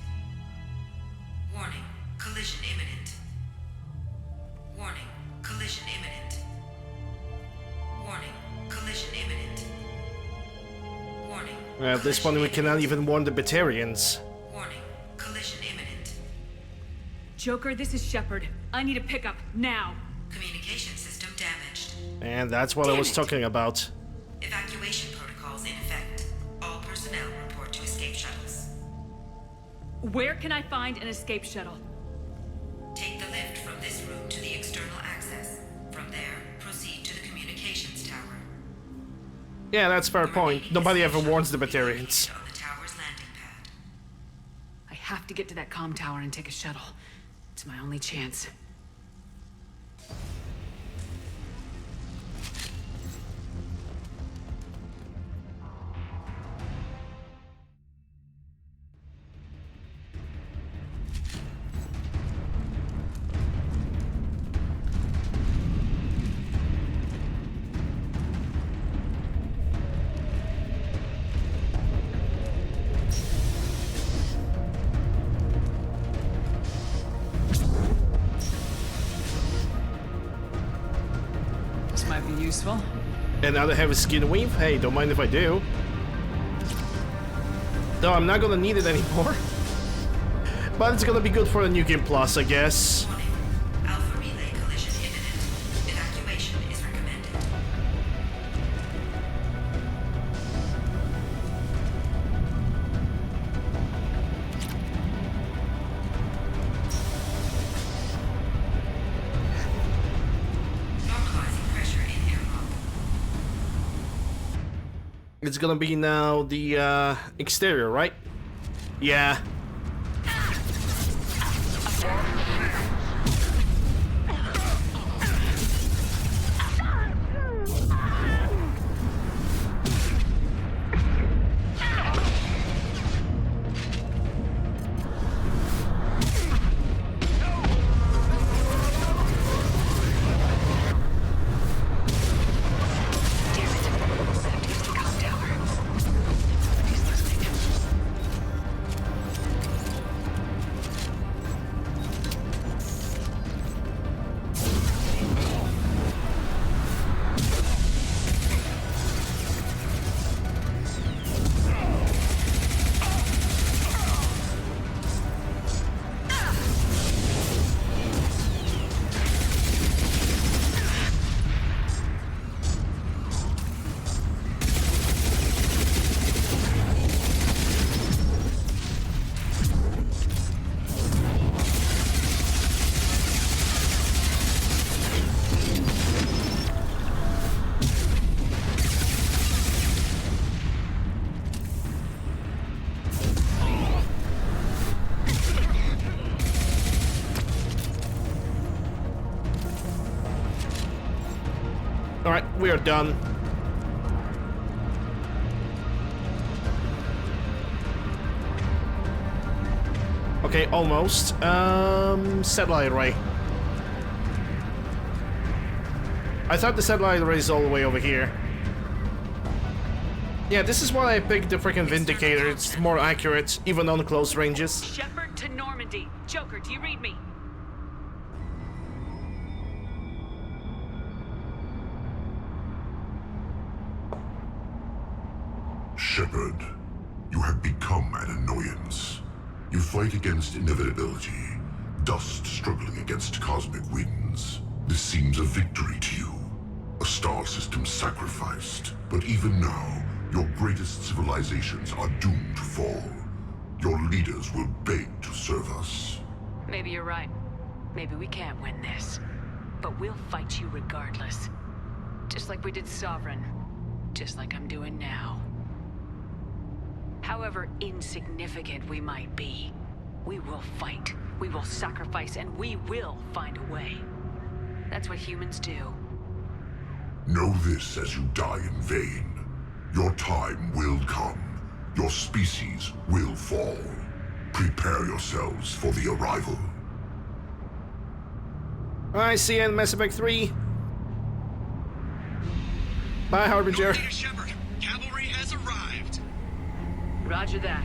Warning, collision imminent. Warning, collision imminent. Warning, collision imminent. Warning. At this point, we cannot even warn the Batarians. Warning, collision imminent. Joker, this is Shepard. I need a pickup now. Communication system damaged. And that's what I was talking about. Evacuation protocols in effect. All personnel report to escape shuttles. Where can I find an escape shuttle? Take the lift from this room to the external access. From there, proceed to the communications tower. Yeah, that's a fair point. Nobody ever warns the Batarians. On the tower's landing pad. I have to get to that comm tower and take a shuttle. It's my only chance. useful. Another heavy skin weave? Hey, don't mind if I do. Though I'm not gonna need it anymore. But it's gonna be good for the New Game Plus, I guess. Alpha relay collision imminent. Evacuation is recommended. Normalizing pressure in airlock. It's gonna be now the exterior, right? Yeah. Alright, we are done. Okay, almost. Satellite array. I thought the satellite array is all the way over here. Yeah, this is why I picked the freaking Vindicator. It's more accurate, even on the close ranges. Shepard to Normandy. Joker, do you read me? Shepard, you have become an annoyance. You fight against inevitability, dust struggling against cosmic winds. This seems a victory to you, a star system sacrificed. But even now, your greatest civilizations are doomed to fall. Your leaders will beg to serve us. Maybe you're right. Maybe we can't win this. But we'll fight you regardless. Just like we did Sovereign. Just like I'm doing now. However insignificant we might be, we will fight, we will sacrifice, and we will find a way. That's what humans do. Know this as you die in vain. Your time will come. Your species will fall. Prepare yourselves for the arrival. I see you in Mass Effect 3. Bye, Harbinger. Shepard, cavalry has arrived. Roger that.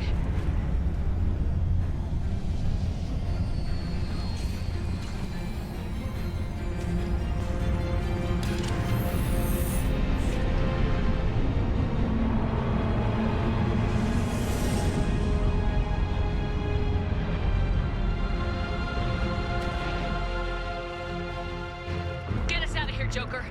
Get us out of here, Joker.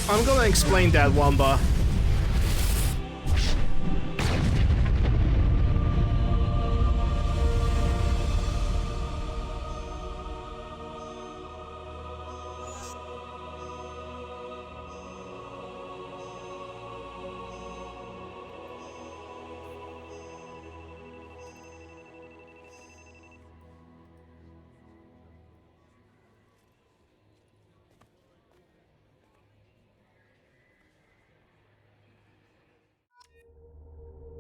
I'm gonna explain that, Wamba.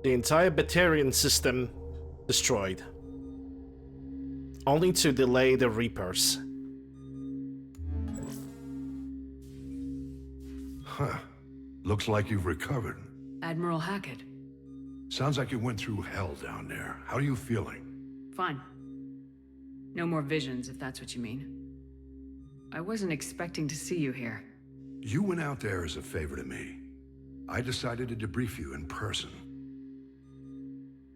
The entire Batarian system destroyed. Only to delay the Reapers. Huh. Looks like you've recovered. Admiral Hackett. Sounds like you went through hell down there. How are you feeling? Fine. No more visions, if that's what you mean. I wasn't expecting to see you here. You went out there as a favor to me. I decided to debrief you in person.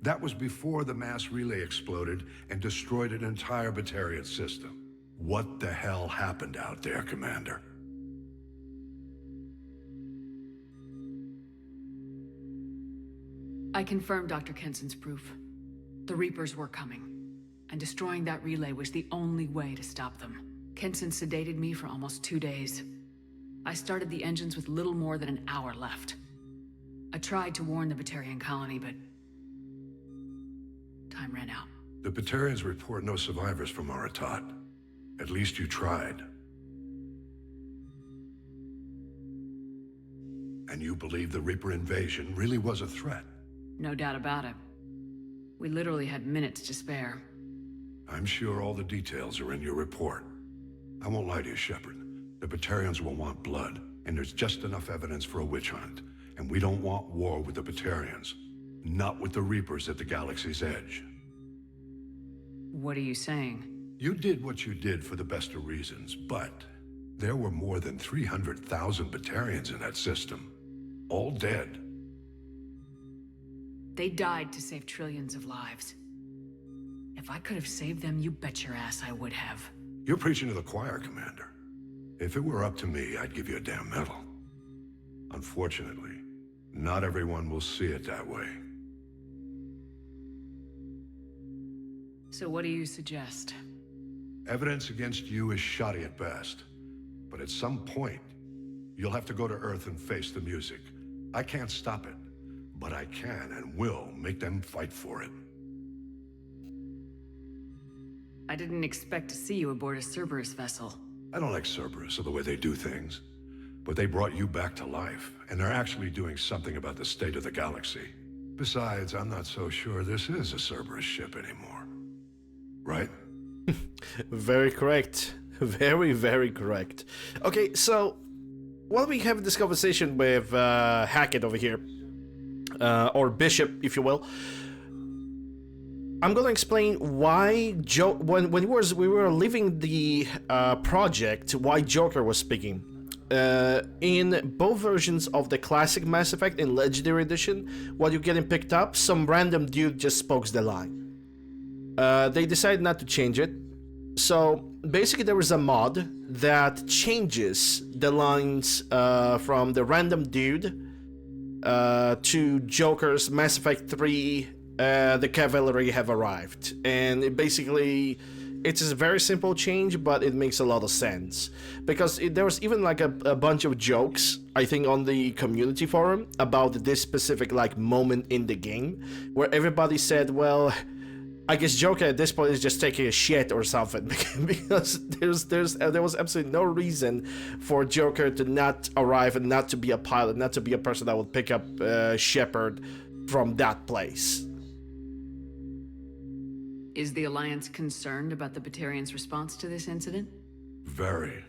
That was before the mass relay exploded and destroyed an entire Batarian system. What the hell happened out there, Commander? I confirmed Dr. Kenson's proof. The Reapers were coming, and destroying that relay was the only way to stop them. Kenson sedated me for almost 2 days. I started the engines with little more than an hour left. I tried to warn the Batarian colony, but time ran out. The Batarians report no survivors from Aratat. At least you tried. And you believe the Reaper invasion really was a threat? No doubt about it. We literally had minutes to spare. I'm sure all the details are in your report. I won't lie to you, Shepard. The Batarians will want blood, and there's just enough evidence for a witch hunt. And we don't want war with the Batarians. Not with the Reapers at the galaxy's edge. What are you saying? You did what you did for the best of reasons, but there were more than 300,000 Batarians in that system. All dead. They died to save trillions of lives. If I could have saved them, you bet your ass I would have. You're preaching to the choir, Commander. If it were up to me, I'd give you a damn medal. Unfortunately, not everyone will see it that way. So what do you suggest? Evidence against you is shoddy at best. But at some point, you'll have to go to Earth and face the music. I can't stop it, but I can and will make them fight for it. I didn't expect to see you aboard a Cerberus vessel. I don't like Cerberus or the way they do things, but they brought you back to life, and they're actually doing something about the state of the galaxy. Besides, I'm not so sure this is a Cerberus ship anymore. Right? Very correct. Very, very correct. Okay, so while we have this conversation with Hackett over here, or Bishop, if you will, I'm gonna explain why when we were leaving the project, why Joker was speaking. In both versions of the classic Mass Effect and Legendary Edition, while you're getting picked up, some random dude just spokes the line. They decided not to change it. So basically there was a mod that changes the lines from the random dude to Joker's Mass Effect 3, the cavalry have arrived. And it's a very simple change, but it makes a lot of sense. Because there was even like a bunch of jokes, I think, on the community forum about this specific like moment in the game, where everybody said, well, I guess Joker at this point is just taking a shit or something, because there was absolutely no reason for Joker to not arrive and not to be a pilot, not to be a person that would pick up Shepard from that place. Is the Alliance concerned about the Batarians' response to this incident? Very.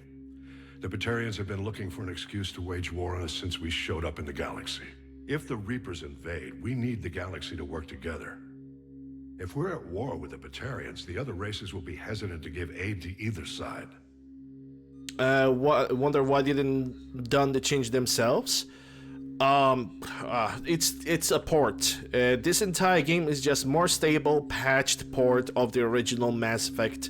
The Batarians have been looking for an excuse to wage war on us since we showed up in the galaxy. If the Reapers invade, we need the galaxy to work together. If we're at war with the Batarians, the other races will be hesitant to give aid to either side. Wonder why they didn't done the change themselves? It's a port. This entire game is just more stable, patched port of the original Mass Effect.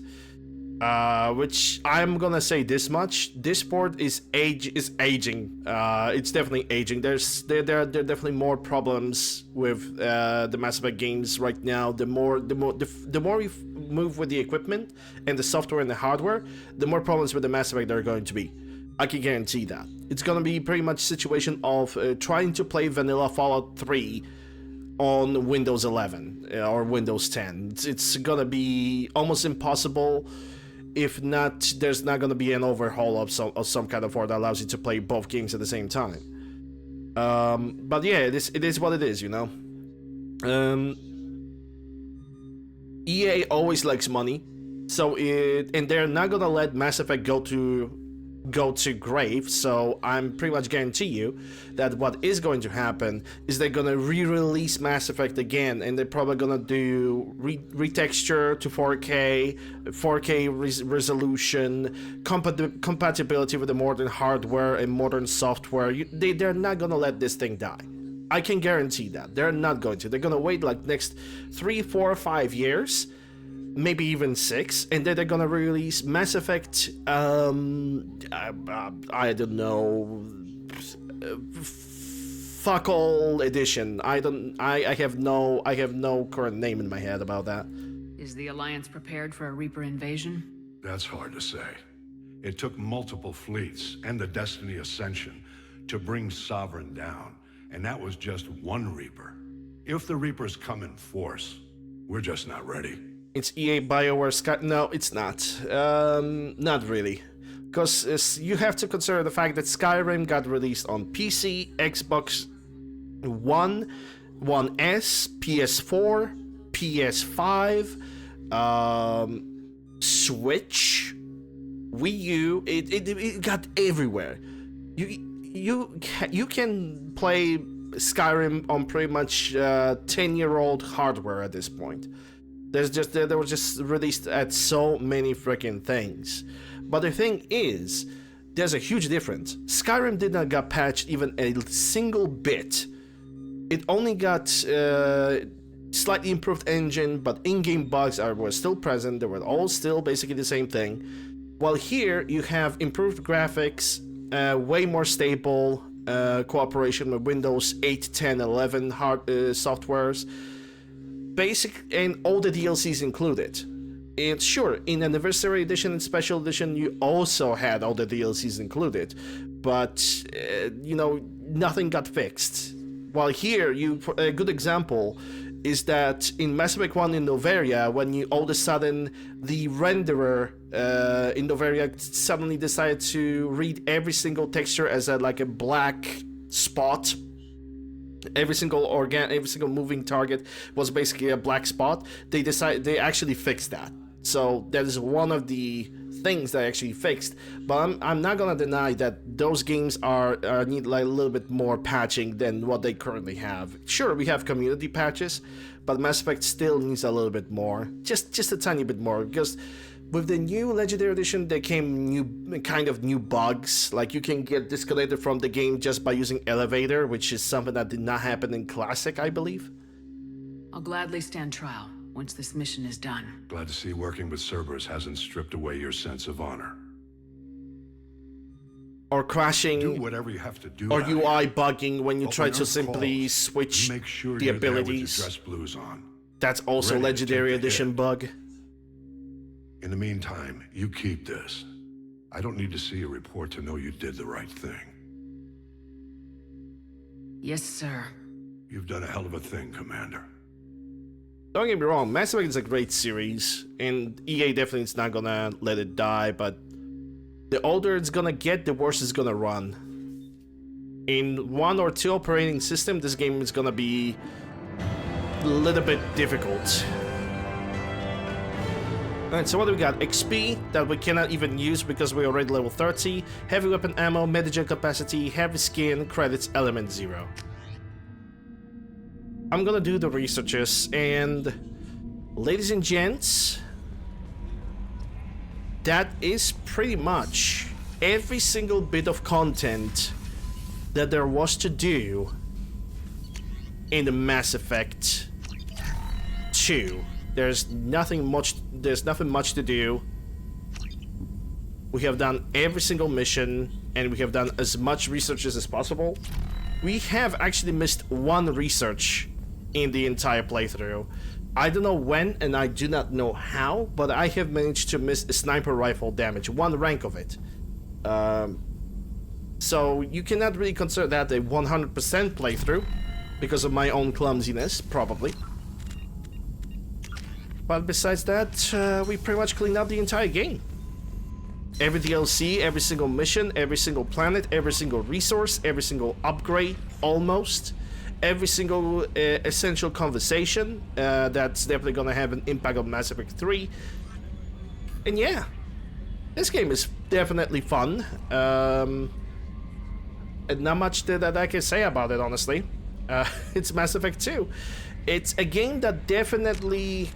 Which I'm gonna say this much: this port is aging. It's definitely aging. There are definitely more problems with the Mass Effect games right now. The more we move with the equipment and the software and the hardware, the more problems with the Mass Effect there are going to be. I can guarantee that. It's gonna be pretty much a situation of trying to play vanilla Fallout 3 on Windows 11 or Windows 10. It's gonna be almost impossible. If not, there's not going to be an overhaul of some kind of port that allows you to play both games at the same time. But yeah, it is what it is, you know? EA always likes money, so and they're not gonna let Mass Effect go to grave. So I'm pretty much guarantee you that what is going to happen is they're gonna re-release Mass Effect again, and they're probably gonna do retexture to 4K resolution, compatibility with the modern hardware and modern software. They're not gonna let this thing die. I can guarantee that. They're not going to. They're gonna wait like next 3, 4, 5 years, maybe even 6, and then they're gonna release Mass Effect, I don't know, fuck all edition. I have no current name in my head about that. Is the Alliance prepared for a Reaper invasion? That's hard to say. It took multiple fleets and the Destiny Ascension to bring Sovereign down, and that was just one Reaper. If the Reapers come in force, we're just not ready. It's EA, BioWare, Sky... No, it's not. Not really. Because you have to consider the fact that Skyrim got released on PC, Xbox One, One S, PS4, PS5, Switch, Wii U. It got everywhere. You can play Skyrim on pretty much 10-year-old hardware at this point. They were just released at so many freaking things. But the thing is, there's a huge difference. Skyrim did not get patched even a single bit. It only got slightly improved engine, but in-game bugs were still present. They were all still basically the same thing. While here, you have improved graphics, way more stable cooperation with Windows 8, 10, 11 softwares. Basic and all the DLCs included. And sure, in Anniversary Edition and Special Edition, you also had all the DLCs included, but nothing got fixed. While here, a good example is that in Mass Effect 1 in Noveria, when you all of a sudden the renderer in Noveria suddenly decided to read every single texture as a black spot. Every single moving target was basically a black spot. They actually fixed that. So that is one of the things that I actually fixed. But I'm not gonna deny that those games need like a little bit more patching than what they currently have. Sure, we have community patches, but Mass Effect still needs a little bit more, just a tiny bit more, because with the new Legendary Edition, there came new bugs. Like you can get disconnected from the game just by using Elevator, which is something that did not happen in Classic, I believe. I'll gladly stand trial once this mission is done. Glad to see working with Cerberus hasn't stripped away your sense of honor. Or crashing. Do whatever you have to do. Or UI bugging when you try to simply switch the abilities. Dress blues on. That's also Legendary Edition bug. In the meantime, you keep this. I don't need to see a report to know you did the right thing. Yes, sir. You've done a hell of a thing, Commander. Don't get me wrong, Mass Effect is a great series, and EA definitely is not gonna let it die, but the older it's gonna get, the worse it's gonna run. In 1 or 2 operating system, this game is gonna be a little bit difficult. Alright, so what do we got? XP that we cannot even use because we're already level 30. Heavy weapon ammo, metagen capacity, heavy skin, credits, element 0. I'm gonna do the researches, and ladies and gents, that is pretty much every single bit of content that there was to do in the Mass Effect 2. There's nothing much to do. We have done every single mission, and we have done as much research as possible. We have actually missed one research in the entire playthrough. I don't know when, and I do not know how, but I have managed to miss a sniper rifle damage, 1 rank of it. So you cannot really consider that a 100% playthrough, because of my own clumsiness, probably. But besides that, we pretty much cleaned up the entire game. Every DLC, every single mission, every single planet, every single resource, every single upgrade, almost. every single essential conversation. That's definitely gonna have an impact on Mass Effect 3. And yeah, this game is definitely fun. And not much that I can say about it, honestly. It's Mass Effect 2. It's a game that definitely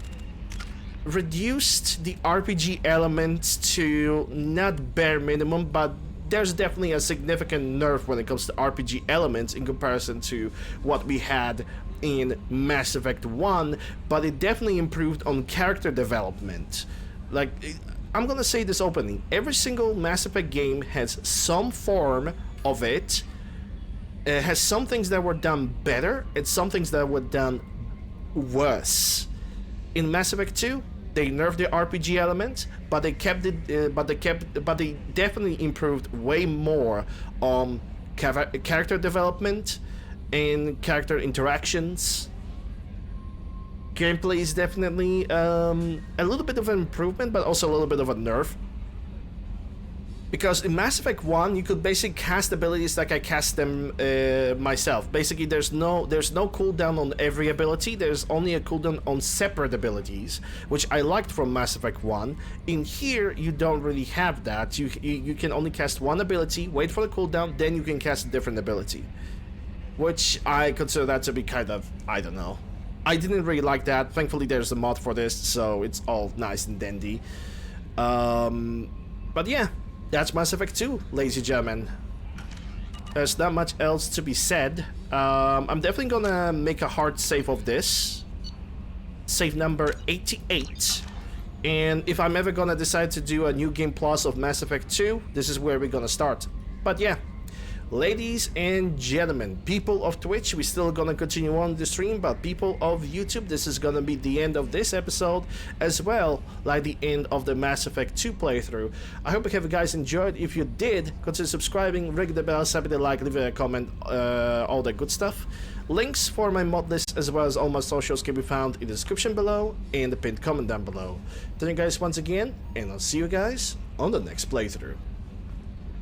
reduced the RPG elements to not bare minimum, but there's definitely a significant nerf when it comes to RPG elements in comparison to what we had in Mass Effect 1, but it definitely improved on character development. Like, I'm gonna say this openly, every single Mass Effect game has some form of it. It has some things that were done better and some things that were done worse. In Mass Effect 2, they nerfed the RPG element, but they kept it. But they definitely improved way more on character development and character interactions. Gameplay is definitely a little bit of an improvement, but also a little bit of a nerf. Because in Mass Effect 1, you could basically cast abilities like I cast them myself. Basically, there's no cooldown on every ability. There's only a cooldown on separate abilities, which I liked from Mass Effect 1. In here, you don't really have that. You can only cast one ability, wait for the cooldown, then you can cast a different ability. Which I consider that to be kind of, I don't know. I didn't really like that. Thankfully, there's a mod for this, so it's all nice and dandy. But yeah. That's Mass Effect 2, ladies and gentlemen. There's not much else to be said. I'm definitely gonna make a hard save of this. Save number 88. And if I'm ever gonna decide to do a New Game Plus of Mass Effect 2, this is where we're gonna start. But yeah, ladies and gentlemen, people of Twitch, we're still gonna continue on the stream, but people of YouTube, this is gonna be the end of this episode, as well like the end of the Mass Effect 2 playthrough. I hope you guys enjoyed. If you did, consider subscribing, ring the bell, sub the like, leave a comment, all that good stuff. Links for my mod list as well as all my socials can be found in the description below and the pinned comment down below. Thank you guys once again, and I'll see you guys on the next playthrough.